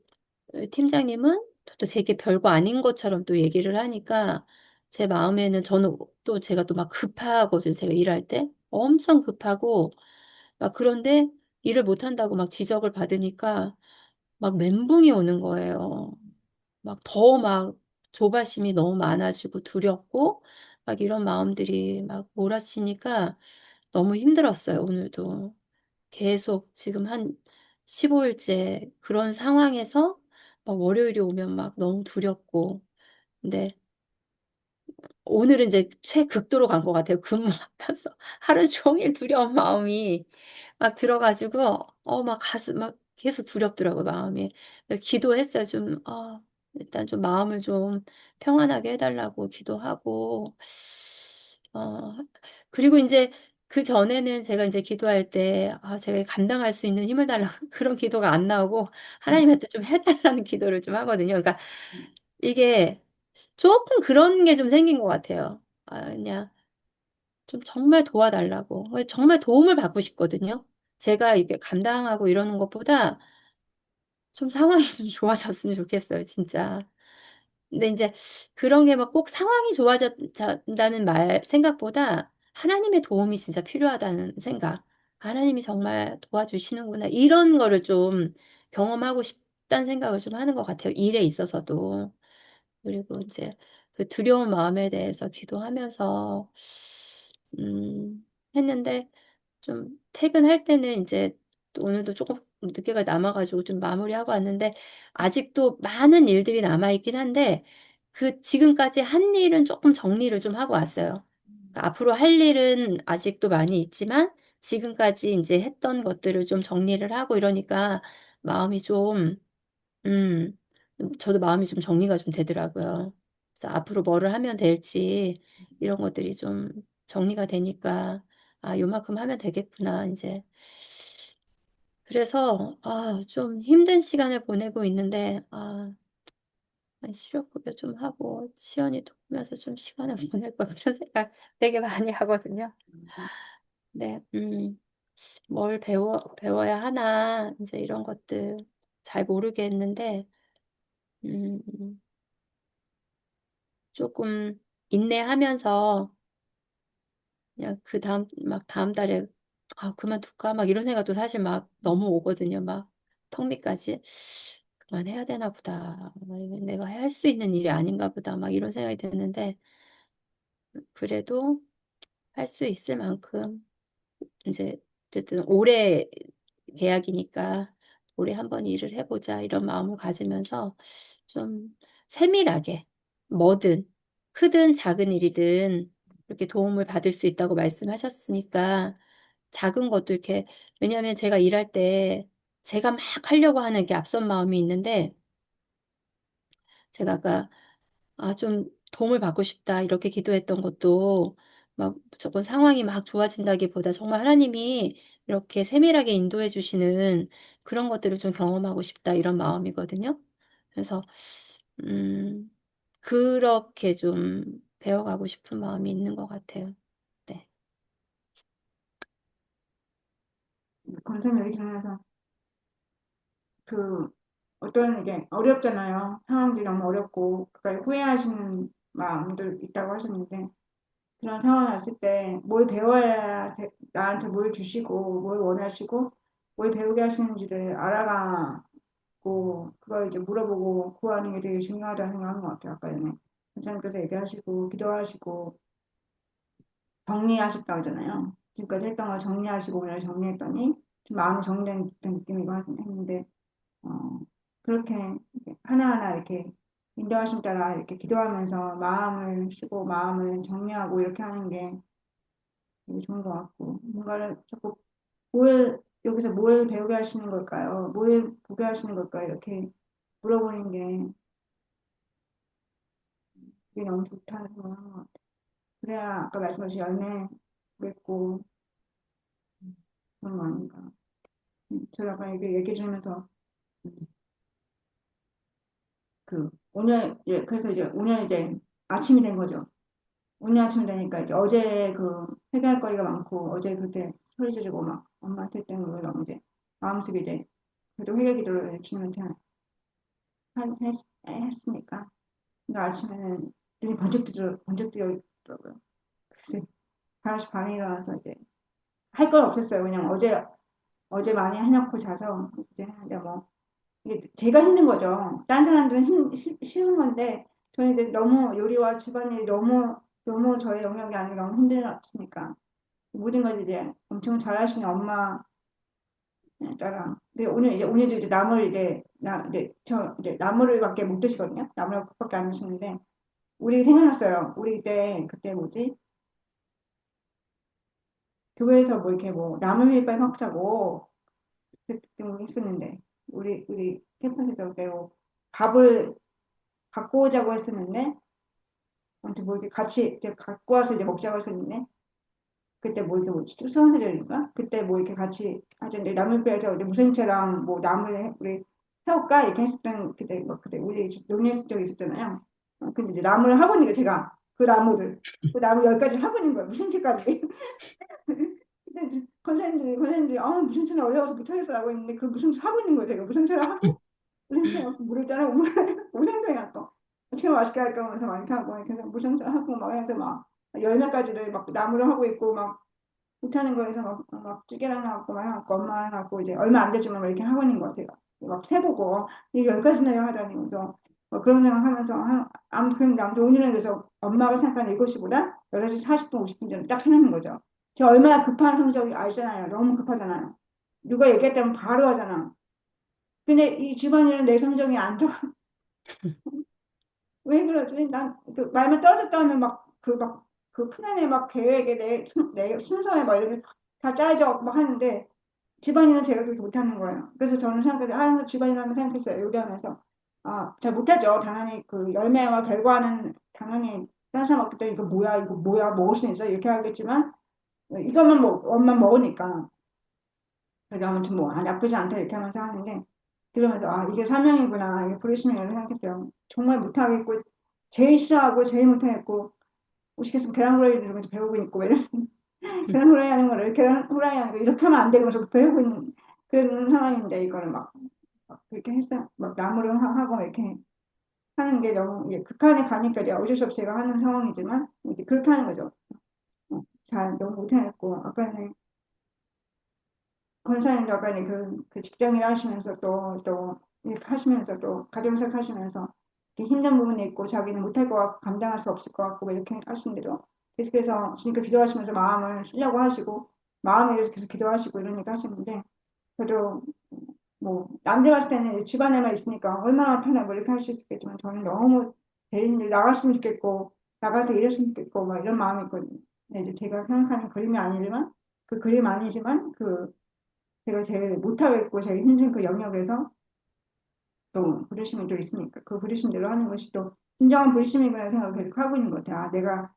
팀장님은 또 되게 별거 아닌 것처럼 또 얘기를 하니까 제 마음에는 저는 또 제가 또 막 급하거든요. 제가 일할 때 엄청 급하고 막 그런데 일을 못한다고 막 지적을 받으니까 막 멘붕이 오는 거예요. 막 더 막 조바심이 너무 많아지고 두렵고 막 이런 마음들이 막 몰아치니까 너무 힘들었어요, 오늘도. 계속 지금 한 15일째 그런 상황에서 막 월요일이 오면 막 너무 두렵고. 근데 오늘은 이제 최극도로 간 것 같아요. 근무하면서 하루 종일 두려운 마음이 막 들어가지고, 막 가슴, 막 계속 두렵더라고요, 마음이. 그래서 기도했어요. 좀, 일단 좀 마음을 좀 평안하게 해달라고 기도하고, 어, 그리고 이제 그 전에는 제가 이제 기도할 때, 제가 감당할 수 있는 힘을 달라고 그런 기도가 안 나오고, 하나님한테 좀 해달라는 기도를 좀 하거든요. 그러니까 이게 조금 그런 게 좀 생긴 것 같아요. 그냥 좀 정말 도와달라고. 정말 도움을 받고 싶거든요. 제가 이게 감당하고 이러는 것보다 좀 상황이 좀 좋아졌으면 좋겠어요, 진짜. 근데 이제 그런 게 막 꼭 상황이 좋아진다는 생각보다 하나님의 도움이 진짜 필요하다는 생각. 하나님이 정말 도와주시는구나. 이런 거를 좀 경험하고 싶다는 생각을 좀 하는 것 같아요. 일에 있어서도. 그리고 이제 그 두려운 마음에 대해서 기도하면서, 했는데 좀 퇴근할 때는 이제 또 오늘도 조금 늦게가 남아가지고 좀 마무리하고 왔는데 아직도 많은 일들이 남아있긴 한데 그 지금까지 한 일은 조금 정리를 좀 하고 왔어요. 그러니까 앞으로 할 일은 아직도 많이 있지만 지금까지 이제 했던 것들을 좀 정리를 하고 이러니까 마음이 좀 음, 저도 마음이 좀 정리가 좀 되더라고요. 그래서 앞으로 뭐를 하면 될지 이런 것들이 좀 정리가 되니까 요만큼 하면 되겠구나, 이제. 그래서 좀 힘든 시간을 보내고 있는데 시력급여 좀 하고 시연이 돕으면서 좀 시간을 보낼 거 그런 생각 되게 많이 하거든요. 네, 뭘 배워야 하나 이제 이런 것들 잘 모르겠는데 음, 조금 인내하면서 그냥 그 다음 달에 그만둘까 막 이런 생각도 사실 막 너무 오거든요. 막 턱밑까지 그만해야 되나 보다. 이건 내가 할 수 있는 일이 아닌가 보다. 막 이런 생각이 드는데 그래도 할 수 있을 만큼 이제 어쨌든 올해 계약이니까 올해 한번 일을 해보자 이런 마음을 가지면서 좀 세밀하게 뭐든 크든 작은 일이든 이렇게 도움을 받을 수 있다고 말씀하셨으니까 작은 것도 이렇게 왜냐하면 제가 일할 때 제가 막 하려고 하는 게 앞선 마음이 있는데 제가 아까 좀 도움을 받고 싶다 이렇게 기도했던 것도 막 무조건 상황이 막 좋아진다기보다 정말 하나님이 이렇게 세밀하게 인도해 주시는 그런 것들을 좀 경험하고 싶다 이런 마음이거든요. 그래서 음, 그렇게 좀 배워가고 싶은 마음이 있는 것 같아요. 네. 권사님 얘기 들으면서 그 어떤 이게 어렵잖아요. 상황들이 너무 어렵고 그걸 후회하시는 마음들 있다고 하셨는데 그런 상황이 왔을 때 뭘 배워야 나한테 뭘 주시고 뭘 원하시고 뭘 배우게 하시는지를 알아가고 그걸 이제 물어보고 구하는 게 되게 중요하다는 생각하는 것 같아요. 아까 전에 선생님께서 얘기하시고 기도하시고 정리하셨다고 하잖아요. 지금까지 했던 걸 정리하시고 오늘 정리했더니 좀 마음이 정리된 듯한 느낌이고 했는데 그렇게 하나하나 이렇게 인도하심 따라 이렇게 기도하면서 마음을 쓰고 마음을 정리하고 이렇게 하는 게 되게 좋은 것 같고 뭔가를 자꾸 여기서 뭘 배우게 하시는 걸까요? 뭘 보게 하시는 걸까요? 이렇게 물어보는 게 그게 너무 좋다는 거. 그래야 아까 말씀하신 열매 맺고 그런 거 아닌가. 제가 아까 얘기 들으면서 그 오늘 그래서 이제 오늘 이제 아침이 된 거죠. 오늘 아침 되니까 이제 어제 그 해결할 거리가 많고 어제 그때 소리 지르고 막 엄마한테 했던 걸 너무 이제 마음속에 이제 그래도 회개 기도를 주님한테 했으니까 그러니까 아침에는 눈이 번쩍 뜨여 있더라고요. 그래서 5시 반에 일어나서 이제 할 건 없었어요. 그냥 어제 많이 해놓고 자서 이제 하는데 뭐 이게 제가 힘든 거죠. 딴 사람들은 쉬운 건데 저는 이제 너무 요리와 집안일이 너무 저의 영역이 아니라 너무 힘들었으니까 모든 걸 이제 엄청 잘하시는 엄마 따라. 근데 오늘도 이제 나물 이제 저 이제 나물밖에 못 드시거든요. 나물밖에 안 드시는데 우리 생각났어요. 우리 그때 뭐지? 교회에서 뭐 이렇게 뭐 나물밀빵 먹자고 그때 우리 했었는데 우리 캠퍼스에서 배우 밥을 갖고 오자고 했었는데 아무튼 뭐 이렇게 같이 이제 갖고 와서 이제 먹자고 했었는데 그때 뭐 이렇게 뭐지 수성세절인가 그때 뭐 이렇게 같이 하던데 나물뼈에서 이제 무생채랑 뭐 나물 우리 해올까 이렇게 했었던 그때 뭐 그때 우리 논의했을 적이 있었잖아요. 근데 이제 나물을 하고 있는 거 제가 그 나물 10가지 하고 있는 거예요. 무생채까지. 근데 이제 권사님들이 무생채는 어려워서 못하겠어라고 했는데 그 무생채 하고 있는 거예요. 제가 무생채를 하고 무생채 갖고 물을 짜라고 무생채 갖고 어떻게 맛있게 할까 하면서 막 이렇게 하고 이렇게 해서 무생채 하고 막 해서 막 열몇 가지를 막 나물을 하고 있고 막 못하는 거에서 막 찌개랑 나왔고 막 해갖고 엄마 해갖고 이제 얼마 안 되지만 막 이렇게 하고 있는 거 같아요. 막 세보고 이게 10가지나 해야 하다니 그래서 그런 생각 하면서 아무튼 오늘은 그래서 엄마가 생각하는 7시보다 11시 40분 50분 전에 딱 해놓는 거죠. 제가 얼마나 급한 성적이 알잖아요. 너무 급하잖아요. 누가 얘기했다면 바로 하잖아. 근데 이 집안일은 내 성적이 안 좋아. 왜 그러지? 난 그 말만 떨어졌다 하면 그 플랜에 막 계획에 내 순서에 막 이렇게 다 짜져 막 하는데 집안일은 제가 그렇게 못하는 거예요. 그래서 저는 생각해서 집안일 하면 생각했어요. 요리하면서 잘 못하죠. 당연히 그 열매와 결과는 당연히 딴 사람 없기 때문에 이거 뭐야 먹을 수 있어 이렇게 하겠지만 이것만 엄만 먹으니까 그래서 아무튼 뭐 나쁘지 않다 이렇게 하면서 하는데 그러면서 이게 사명이구나 이게 부르심이라고 생각했어요. 정말 못하겠고 제일 싫어하고 제일 못하겠고 오시겠으면 계란 후라이 이런 거 배우고 있고 이런 계란 후라이 하는 거 이렇게 하면 안 되고 그래서 배우고 있는 그런 상황인데 이거를 막 그렇게 해서 막 나무를 하고 이렇게 하는 게 너무 극한에 가니까 이제 어쩔 수 없이 제가 하는 상황이지만 이제 그렇게 하는 거죠. 잘 너무 못해냈고 아까는 권사님도 아까 그 직장일 하시면서 또 이렇게 하시면서 또 가정사 하시면서 이렇게 힘든 부분이 있고 자기는 못할 것 같고 감당할 수 없을 것 같고 뭐 이렇게 하신 대로 계속해서 주님께 기도하시면서 마음을 쓰려고 하시고 마음을 위해서 계속 기도하시고 이러니까 하시는데 저도 뭐 남들 봤을 때는 집안에만 있으니까 얼마나 편하고 이렇게 할 수 있겠지만 저는 너무 대리인들 나갔으면 좋겠고 나가서 일했으면 좋겠고 막 이런 마음이 있거든요. 근데 이제 제가 생각하는 그림이 아니지만 그 그림 아니지만 제가 제일 못하겠고 제일 힘든 그 영역에서 또 부르심이 또 있으니까 그 부르심대로 하는 것이 또 진정한 부르심이구나 생각을 계속 하고 있는 것 같아요. 내가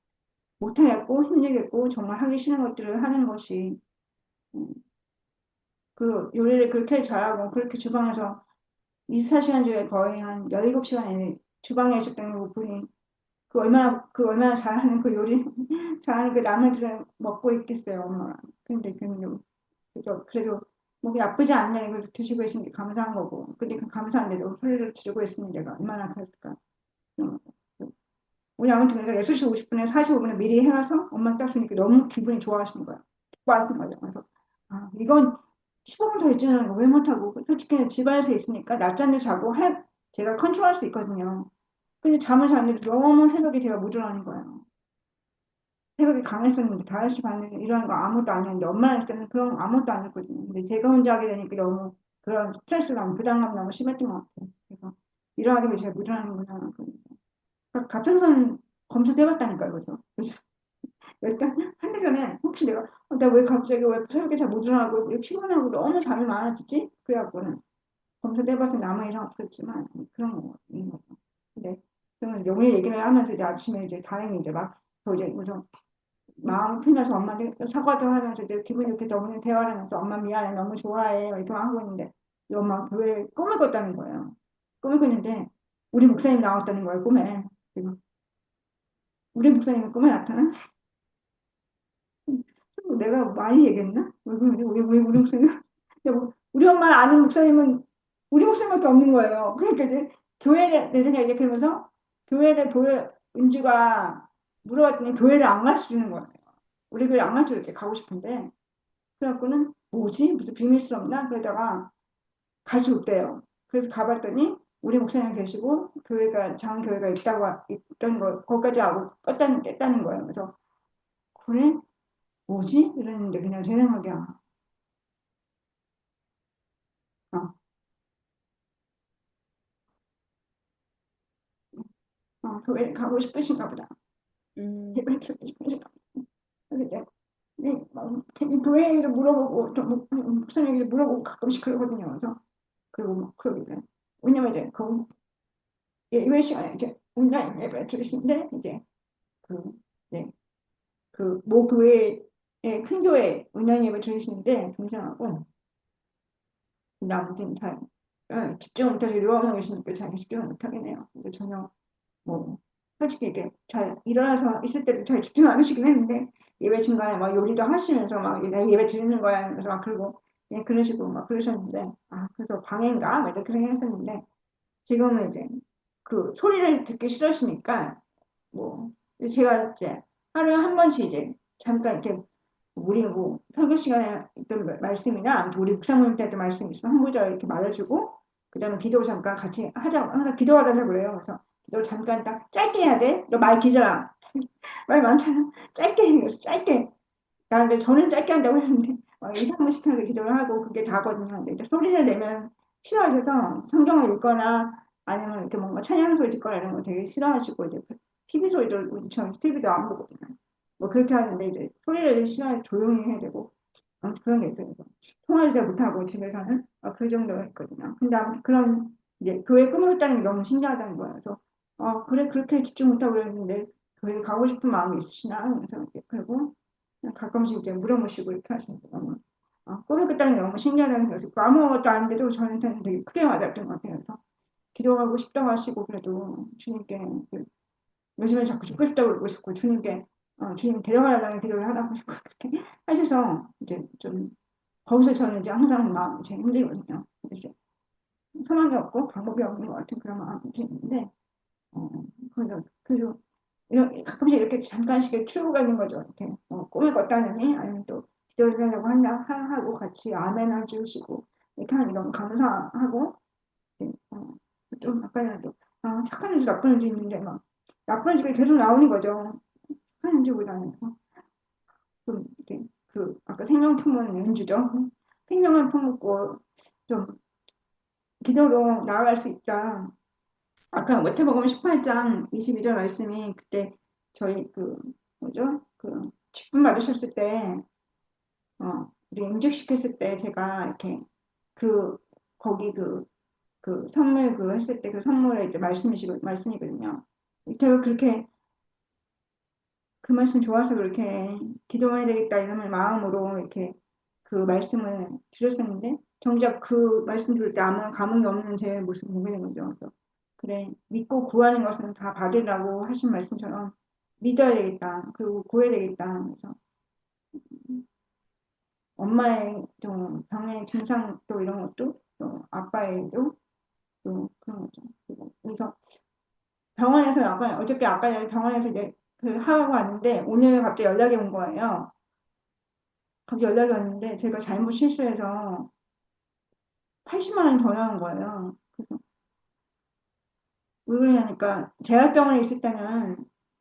못하겠고 힘들겠고 정말 하기 싫은 것들을 하는 것이 음, 그 요리를 그렇게 잘하고 그렇게 주방에서 24시간 중에 거의 한 17시간 주방에 있었던 분이 그 얼마나 잘하는 그 요리 잘하는 그 나물들을 먹고 있겠어요 엄마가. 근데 그래도 목이 나쁘지 않네. 그래서 드시고 계신 게 감사한 거고. 근데 그 감사한데도 소리를 지르고 있으면 내가 얼마나 그랬을까. 음, 우리 아무튼 그래서 6시 50분에 45분에 미리 해놔서 엄마 딱 주니까 너무 기분이 좋아하시는 거야. 기뻐하시는 거죠. 그래서 이건 15분 더 일찍하는 거 왜 못하고 솔직히 집안에서 있으니까 낮잠을 자고 제가 컨트롤할 수 있거든요. 근데 잠을 자는데 너무 새벽에 제가 못 일어나는 거예요. 새벽에 강했었는데 5시 반에 일어나는 거 아무것도 아니었는데 엄마랑 있을 때는 그런 거 아무것도 안 했거든요. 근데 제가 혼자 하게 되니까 너무 그런 스트레스랑 부담감이 너무 심했던 것 같아요. 그래서 일어나기 위해 제가 못 일어나는구나. 그러면서 갑작스런 검사도 해봤다니까요. 그래서 약간 한달 전에 혹시 나 왜 갑자기 왜 새벽에 잘 못 일어나고 왜 피곤하고 너무 잠이 많아지지? 그래갖고는 검사도 해봐서 아무 이상 없었지만 그런 거인 거죠. 그러면서 용의 얘기를 하면서 이제 아침에 이제 다행히 이제 막, 저 이제 무슨 마음 풀면서 엄마한테 사과도 하면서 이제 기분 좋게 너무 대화를 하면서 엄마 미안해 너무 좋아해 이렇게 하고 있는데 이 엄마 교회 꿈을 꿨다는 거예요. 꿈을 꿨는데 우리 목사님 나왔다는 거예요 꿈에. 그리고 우리 목사님이 꿈에 나타나? 내가 많이 얘기했나? 왜 그러지? 우리 목사님 우리 엄마 아는 목사님은 우리 목사님밖에 없는 거예요. 그러니까 이제 교회를 내 생각에 이제 그러면서 교회 은주가 물어봤더니 교회를 안 가르쳐주는 거예요. 우리 교회 안 가르쳐 이렇게 가고 싶은데 그래갖고는 뭐지? 무슨 비밀 수업나? 그러다가 갈 수 없대요. 그래서 가봤더니 우리 목사님 계시고 교회가 작은 교회가 있던 거 거기까지 하고 깼다는 거예요. 그래서 그래? 뭐지? 이랬는데 그냥 제 생각이야. 어, 교회 가고 싶으신가 보다. 음, 예배 드리고 싶으신가 보다. 그래서 이제 괜히 교회 얘기를 물어보고 또 목사님 얘기를 물어보고 가끔씩 그러거든요. 그래서 그리고 막 그러길래 왜냐면 이제 그 예배 시간에 이제 온라인 예배 들으시는데 이제 그 네, 그 모 교회의 큰 교회 온라인 예배 들으시는데 동생하고 근데 아무튼 잘 집중을 못해서 요양원에 계시니까 잘 집중을 못하겠네요. 근데 전혀 뭐 솔직히 이렇게 잘 일어나서 있을 때도 잘 집중 안 하시긴 했는데 예배 중간에 막 요리도 하시면서 막 내가 예배 드리는 거야 하면서 막 그러고 예, 그런 식으로 막 그러셨는데 아 그래서 방해인가 막 이렇게 생각했었는데 지금은 이제 그 소리를 듣기 싫으시니까 뭐 제가 이제 하루에 한 번씩 이제 잠깐 이렇게 우리 뭐 설교 시간에 있던 말씀이나 아무튼 우리 묵상모임 때도 말씀 있으면 한 구절 이렇게 말해주고 그다음에 기도 잠깐 같이 하자고 항상 기도하자고 그래요. 그래서 기도 잠깐 딱 짧게 해야 돼. 너 말 길잖아. 말 많잖아. 짧게 해. 그래서 짧게. 나 근데 저는 짧게 한다고 했는데 2, 3분씩 하게 기도를 하고 그게 다거든요. 근데 이제 소리를 내면 싫어하셔서 성경을 읽거나 아니면 이렇게 뭔가 찬양 소리 듣거나 이런 거 되게 싫어하시고 이제 TV 소리도 전 TV도 안 보거든요. 뭐 그렇게 하는데 이제 소리를 싫어해서 조용히 해야 되고 그런 게 있어요. 그래서 통화를 잘 못하고 집에서는 그 정도가 있거든요. 근데 아무튼 그런 이제 교회 끊어졌다는 게 너무 신기하다는 거예요. 그래서 그래 그렇게 집중 못하고 그랬는데 교회 가고 싶은 마음이 있으시나? 그래서 이제 그리고 가끔씩 이제 물어보시고 이렇게 하시는데 너무 꿈을 꿨다는 게 너무 신기하다는 거죠. 아무것도 아닌데도 저한테는 되게 크게 와닿았던 것 같아요. 그래서 기도하고 싶다고 하시고 그래도 주님께 요즘에 자꾸 죽고 싶다고 그러고 싶고 주님께 주님 데려가라는 기도를 하라고 싶고 그렇게 하셔서 이제 좀 거기서 저는 이제 항상 마음이 제일 힘들거든요. 이제 소망이 없고 방법이 없는 것 같은 그런 마음이 드는데 어, 그래서 가끔씩 이렇게 잠깐씩 추고 가는 거죠. 이렇게 꿈을 꿨다느니 아니면 또 기도를 하려고 하고 같이 아멘 해주시고 이렇게 하니 너무 감사하고 좀 아까도 착한 애도 나쁜 애도 있는데 막 나쁜 애들이 계속 나오는 거죠. 착한 애들보다는 그래서 좀 이렇게 그 아까 생명 품은 연주죠. 생명을 품고 좀 기도로 나아갈 수 있다. 아까 마태복음 18장 22절 말씀이 그때 저희 그 뭐죠? 그 직분 받으셨을 때 우리 임직시켰을 때 제가 이렇게 그 거기 그 선물 그 했을 때 그 선물의 이제 말씀이거든요. 제가 그렇게 그 말씀 좋아서 그렇게 기도해야 되겠다 이런 마음으로 이렇게 그 말씀을 드렸었는데 정작 그 말씀 들을 때 아무 감흥이 없는 제 모습을 보게 된 거죠. 그래서 그래 믿고 구하는 것은 다 받으라고 하신 말씀처럼 믿어야 되겠다. 그리고 구해야 되겠다. 그래서 엄마의 좀 병의 증상 또 이런 것도 또 아빠의도 또 그런 거죠. 그래서 병원에서 아까 어저께 아까 전에 병원에서 이제 그 하고 왔는데 오늘 갑자기 연락이 온 거예요. 갑자기 연락이 왔는데 제가 잘못 실수해서 80만 원이 더 나온 거예요. 그래서 왜 그러냐니까 재활병원에 있을 때는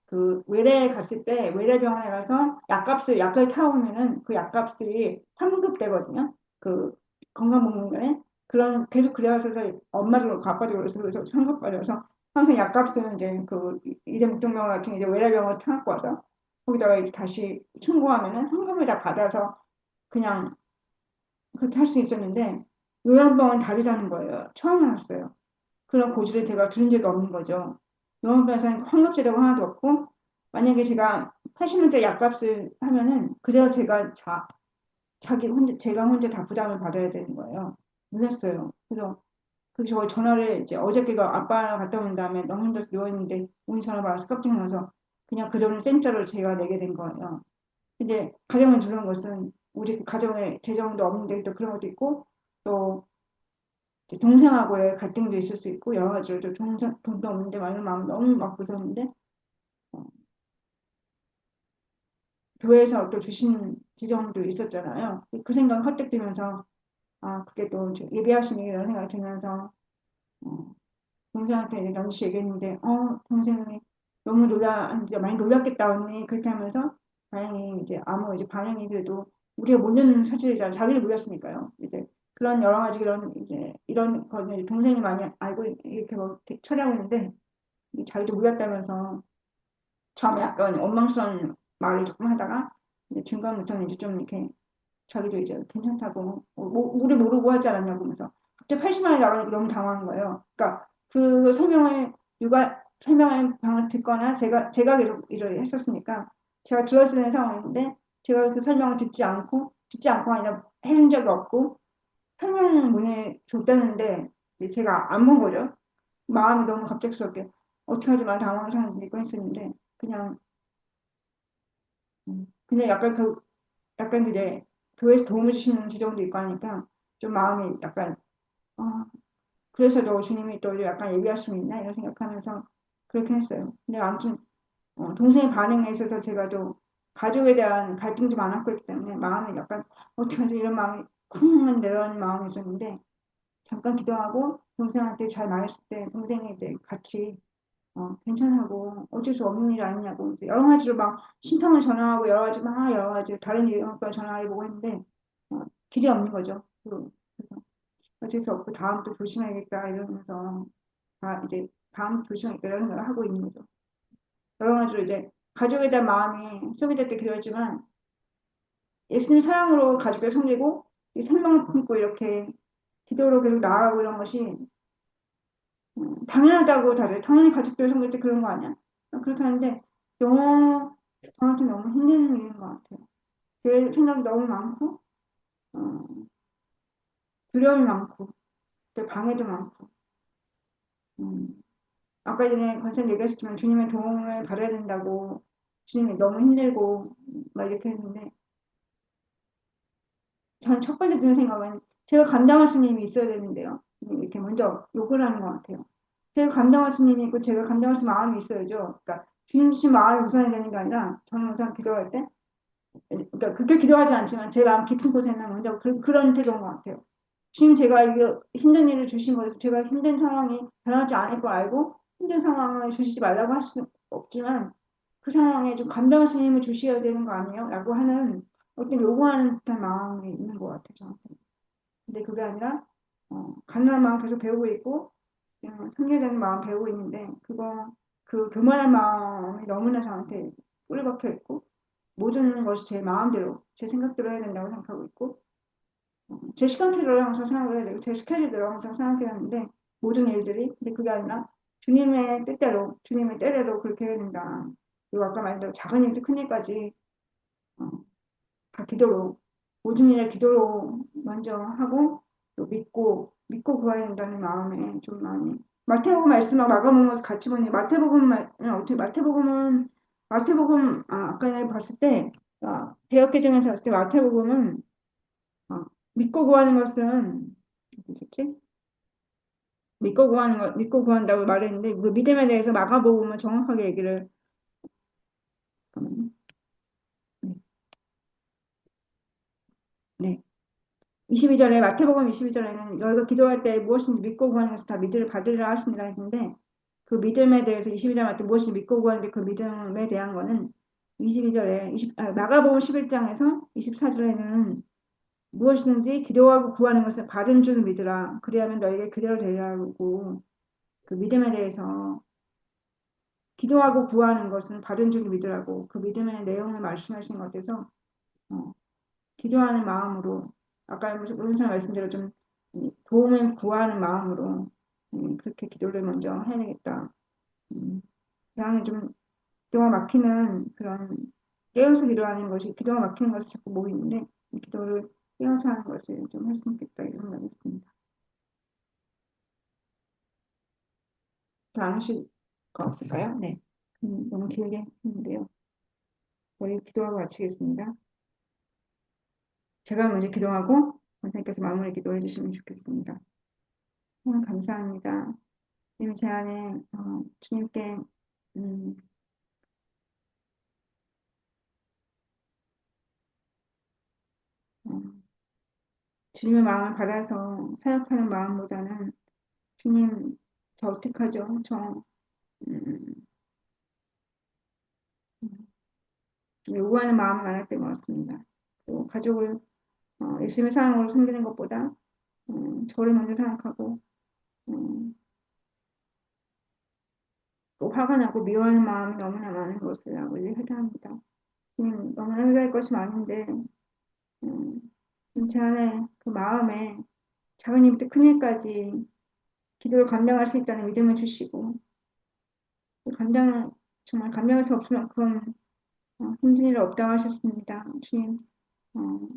그 외래에 갔을 때 외래병원에 가서 약을 타오면은 그 약값이 환급되거든요. 그 건강보험공단에 그런 계속 그래서 엄마도 아빠도 그래서 환급받아서 항상 약값은 이제 그 이대목동병원 같은 이제 외래병원 타갖고 와서 거기다가 이제 다시 충고하면은 환급을 다 받아서 그냥 그렇게 할 수 있었는데 요양병원 다르다는 거예요. 처음 알았어요. 그런 고지를 제가 들은 적이 없는 거죠. 병원에서는 환급제라고 하나도 없고, 만약에 제가 80만짜리 약값을 하면은 그대로 제가 혼자 다 부담을 받아야 되는 거예요. 몰랐어요. 그래서 저 전화를 이제 어저께가 아빠랑 갔다 온 다음에 너무 힘들어서 누워있는데 오늘 전화 받아서 깜짝 놀라서 그냥 그 돈을 생짜로 제가 내게 된 거예요. 근데 가정을 두는 것은 우리 그 가정에 재정도 없는데 또 그런 것도 있고 또 이제 동생하고의 갈등도 있을 수 있고 여러 가지로 또 돈도 없는데 많은 마음 너무 막 무서운데 어, 교회에서 또 주신 지정도 있었잖아요. 그 생각 헛되들면서 아 그게 또 이제 예비하시니 이런 생각이 들면서 어, 동생한테 이제 넌지 얘기했는데 동생이 너무 이제 많이 놀랐겠다 언니 그렇게 하면서 다행히 이제 아무 이제 반응이 그래도 우리가 모르는 사실이잖아 자기를 몰랐으니까요 이제 그런 여러 가지 이런 이제 이런 거는 이제 동생이 많이 알고 이렇게 뭐 이렇게 처리하고 있는데 자기도 몰랐다면서 처음에 약간 원망스러운 말을 조금 하다가 이제 중간부터는 이제 좀 이렇게 자기도 이제 괜찮다고 우리 모르고 하지 않았냐고 그러면서 갑자기 80만 원이 나가니까 너무 당황한 거예요. 그러니까 그 설명을 방을 듣거나 제가 계속 일을 했었으니까 제가 들었어야 되는 상황인데 제가 그 설명을 듣지 않고 아니라 해준 적이 없고 설명문에 줬다는데 제가 안 본 거죠. 마음이 너무 갑작스럽게 어떻게 하지 마 당황을 하는 거 했었는데 그냥 그냥 약간 이제 교회에서 도움을 주시는 지정도 있고 하니까 좀 마음이 약간 아 그래서 도 주님이 또 약간 예비하심이 있나 이런 생각하면서 그렇게 했어요. 근데 아무튼 동생의 반응에 있어서 제가 또 가족에 대한 갈등도 많았고 했기 때문에 마음이 약간 어떻게 하지 이런 마음이 쿵 내려오는 마음이 있었는데 잠깐 기도하고 동생한테 잘 말했을 때 동생이 이제 같이 괜찮다고 어쩔 수 없는 일 아니냐고 이제 여러 가지로 막 신청을 전화하고 여러 가지 다른 일과 전화해보고 했는데 길이 없는 거죠. 그래서 어쩔 수 없고 다음 또 조심해야겠다 이러면서 이제 다음 조심해야겠다 이런 생각을 하고 있는 거죠. 여러 가지로 이제 가족에 대한 마음이 소비될 때 그랬지만 예수님 사랑으로 가족을 섬기고 이 생명을 품고 이렇게 기도로 계속 나아가고 이런 것이 당연하다고 다들 당연히 가족들 섬길 때 그런 거 아니야? 그렇게 하는데 너무 저한테 너무 힘든 일인 것 같아요. 제 생각이 너무 많고 어, 두려움이 많고 또 방해도 많고 음, 아까 전에 권사님 얘기하셨지만 주님의 도움을 받아야 된다고 주님이 너무 힘들고 막 이렇게 했는데 전 첫 번째 드는 생각은 제가 감당할 수님이 있어야 되는데요. 이렇게 먼저 욕을 하는 것 같아요. 제가 감당할 수님이 있고 제가 감당할 수 마음이 있어야죠. 그러니까 주님 주신 마음이 우선이 되는 게 아니라 저는 우선 기도할 때 그러니까 그렇게 기도하지 않지만 제 마음 깊은 곳에는 먼저 그런 태도인 것 같아요. 주님 제가 이거 힘든 일을 주신 거예요. 제가 힘든 상황이 변하지 않을 걸 알고 힘든 상황을 주시지 말라고 할 수는 없지만 그 상황에 좀 감당 스님을 주셔야 되는 거 아니에요? 라고 하는 어떤 요구하는 듯한 마음이 있는 것 같아요. 저한테. 근데 그게 아니라 가난한 마음 계속 배우고 있고 섬겨야 되는 마음 배우고 있는데 그 교만한 마음이 너무나 저한테 뿌리박혀 있고 모든 것이 제 마음대로, 제 생각대로 해야 된다고 생각하고 있고, 제 시간표를 항상 생각을 해야 되고, 제 스케줄대로 항상 생각해야 하는데, 모든 일들이. 근데 그게 아니라, 주님의 뜻대로, 주님의 때대로 그렇게 해야 된다. 그리고 아까 말했던 작은 일도 큰 일까지, 어, 다 기도로, 모든 일을 기도로 먼저 하고, 또 믿고 구해야 된다는 마음에 좀 많이. 마태복음 말씀하고 마가복음 같이 보니, 아까 내가 봤을 때, 개역개정에서 봤을 때 마태복음은 믿고 구하는 것은 어디지? 믿고 구한다고 말했는데 그 믿음에 대해서 마가복음은 정확하게 얘기를 잠깐만요. 네. 네. 22절에 마태복음 22절에는 너희가 기도할 때 무엇인지 믿고 구하는 것을 다 믿음을 받으리라 하시니라 했는데 그 믿음에 대해서 22절 말때 무엇인지 믿고 구하는데 그 믿음에 대한 거는 22절에 마가복음 11장에서 24절에는 무엇이든지 기도하고 구하는 것을 받은 줄 믿으라. 그리하면 너에게 그대로 되리라고 그 믿음에 대해서 기도하고 구하는 것은 받은 줄 믿으라고 그 믿음의 내용을 말씀하신 것 같아서 어, 기도하는 마음으로 아까 무슨 말씀대로 좀 도움을 구하는 마음으로 그렇게 기도를 먼저 해야 되겠다. 저는 좀 기도가 막히는 그런 깨어서 기도하는 것이 기도가 막히는 것이 자꾸 보이는데 이 기도를 깨어서 하는 것을 좀 했으면 좋겠다 이런 생각이 있습니다. 더 안 하실 거 없을까요? 네. 너무 길게 했는데요. 저희 기도하고 마치겠습니다. 제가 먼저 기도하고 선생님께서 마무리 기도해 주시면 좋겠습니다. 감사합니다. 주님 제 안에 주님께 음, 어, 주님의 마음을 받아서 사역하는 마음보다는 주님 저 어떡하죠? 저 음, 좀 요구하는 마음이 많았던 것 같습니다. 또 가족을 예수님의 사랑으로 섬기는 것보다 저를 먼저 생각하고 음, 또 화가 나고 미워하는 마음이 너무나 많은 것을 아버지 회개합니다. 너무나 회개할 것이 많은데 음, 제 안에 그 마음에 작은 일부터 큰 일까지 기도를 감당할 수 있다는 믿음을 주시고 그 감당 정말 감당할 수 없을 만큼 힘든 일 없다고 하셨습니다. 주님 어,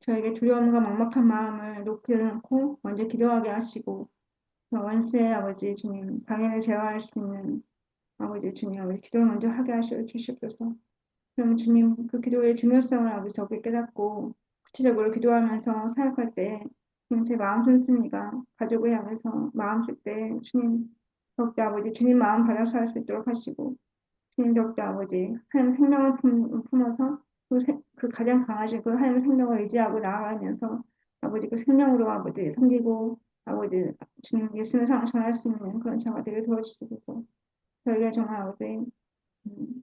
저에게 두려움과 막막한 마음을 놓지 않고 먼저 기도하게 하시고 원수의 아버지 주님 방해를 제어할 수 있는 아버지 주님 아버지 기도를 먼저 하게 하셔 주시옵소서. 그러면 주님 그 기도의 중요성을 아버지 적게 깨닫고 구체적으로 기도하면서 사역할 때 주님 제 마음 씀씀이가 가족을 향해서 마음 쓸 때 주님 적대 아버지 주님 마음 받아서 할 수 있도록 하시고 주님 적대 아버지 하나님 생명을 품어서 그 가장 강하신 그 하나님의 생명을 의지하고 나아가면서 아버지 그 생명으로 아버지 섬기고 아버지 주님 예수님의 상을 전할 수 있는 그런 자가 되게 도와주시옵소서. 저희가 정말 아버지 음,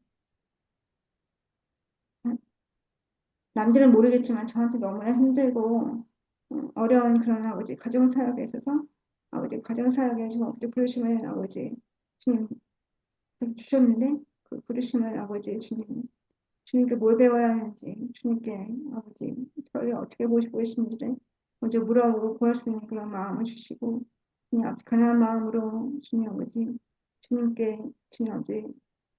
남들은 모르겠지만 저한테 너무나 힘들고 어려운 그런 아버지 가정사역에 있어서 아버지 가정사역에 좀 아버지 부르심을 아버지 주님께서 주셨는데 그 부르심을 아버지 주님께 뭘 배워야 하는지 주님께 아버지 저를 어떻게 보시고 계신지를 먼저 물어보고 구할 수 있는 그런 마음을 주시고 주님 앞에 가난한 마음으로 주님 아버지 주님께 주님 아버지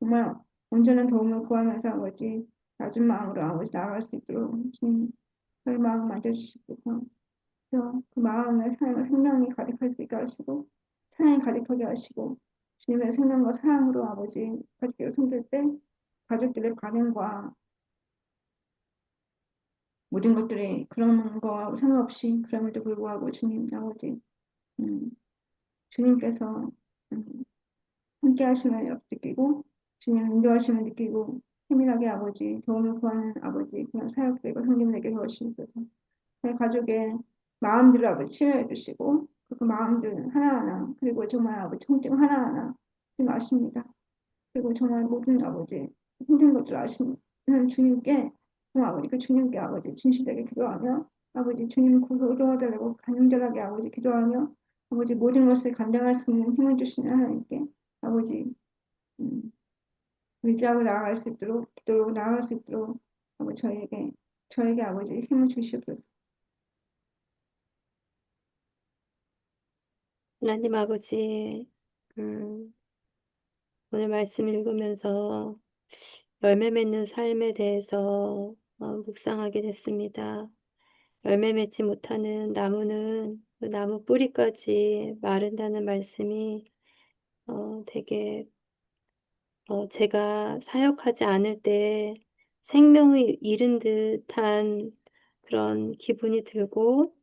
정말 온전한 도움을 구하면서 아버지 낮은 마음으로 아버지 나아갈 수 있도록 주님 저희 마음 만져주시고서 그 마음에 하나님의 생명이 가득할 수 있게 하시고 사랑이 가득하게 하시고 주님의 생명과 사랑으로 아버지 가족들을 섬길 때 가족들의 반응과 모든 것들이 그런 거하고 상관없이 그럼에도 불구하고 주님 아버지 음, 주님께서 음, 함께 하심을 느끼고 주님 인도하심을 느끼고 세밀하게 아버지 도움을 구하는 아버지 그런 사역들과 성김에게 도와주시옵소서. 저희 가족의 마음들을 아버지 치유해 주시고 그 마음들 하나하나 그리고 정말 아버지 통증 하나하나 주님 아십니다. 그리고 정말 모든 아버지 힘든 것들 아시는 주님께 정말 아버지 그 주님께 아버지 진실되게 기도하며 아버지 주님 구도하달라고 간절하게 아버지 기도하며 아버지 모든 것을 감당할 수 있는 힘을 주시는 하나님께 아버지 음, 의지하고 나아갈 수 있도록 기도로 나아갈 수 있도록 아버지 저에게 아버지 힘을 주시옵소서. 하나님 아버지, 음, 오늘 말씀 읽으면서 열매 맺는 삶에 대해서 묵상하게 됐습니다. 열매 맺지 못하는 나무는 그 나무 뿌리까지 마른다는 말씀이 되게 제가 사역하지 않을 때 생명을 잃은 듯한 그런 기분이 들고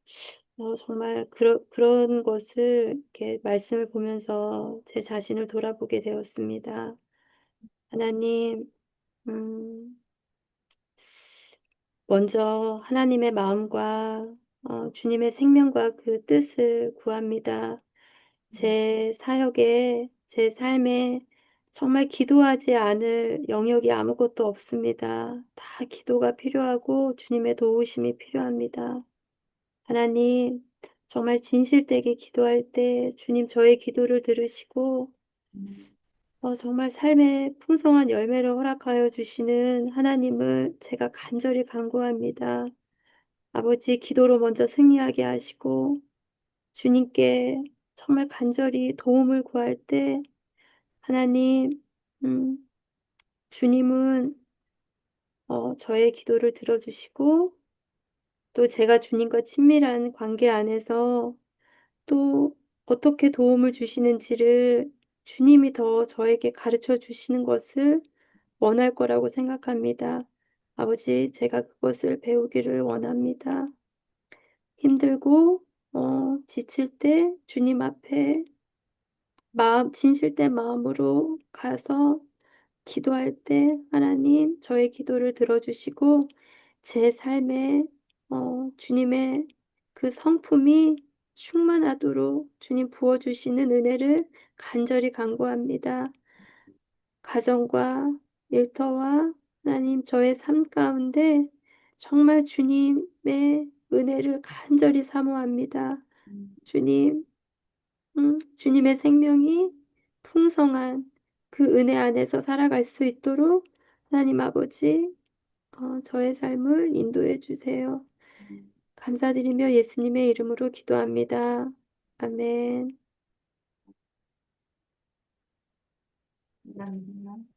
정말 그런 것을 이렇게 말씀을 보면서 제 자신을 돌아보게 되었습니다. 하나님, 음, 먼저 하나님의 마음과 주님의 생명과 그 뜻을 구합니다. 제 사역에, 제 삶에 정말 기도하지 않을 영역이 아무것도 없습니다. 다 기도가 필요하고 주님의 도우심이 필요합니다. 하나님, 정말 진실되게 기도할 때 주님 저의 기도를 들으시고 정말 삶의 풍성한 열매를 허락하여 주시는 하나님을 제가 간절히 간구합니다. 아버지 기도로 먼저 승리하게 하시고 주님께 정말 간절히 도움을 구할 때 하나님, 음, 주님은 저의 기도를 들어주시고 또 제가 주님과 친밀한 관계 안에서 또 어떻게 도움을 주시는지를 주님이 더 저에게 가르쳐 주시는 것을 원할 거라고 생각합니다. 아버지, 제가 그것을 배우기를 원합니다. 힘들고 지칠 때 주님 앞에 진실된 마음으로 가서 기도할 때 하나님 저의 기도를 들어주시고 제 삶에 주님의 그 성품이 충만하도록 주님 부어주시는 은혜를 간절히 간구합니다. 가정과 일터와 하나님 저의 삶 가운데 정말 주님의 은혜를 간절히 사모합니다. 주님, 주님의 생명이 풍성한 그 은혜 안에서 살아갈 수 있도록 하나님 아버지, 저의 삶을 인도해 주세요. 감사드리며 예수님의 이름으로 기도합니다. 아멘. 감사합니다.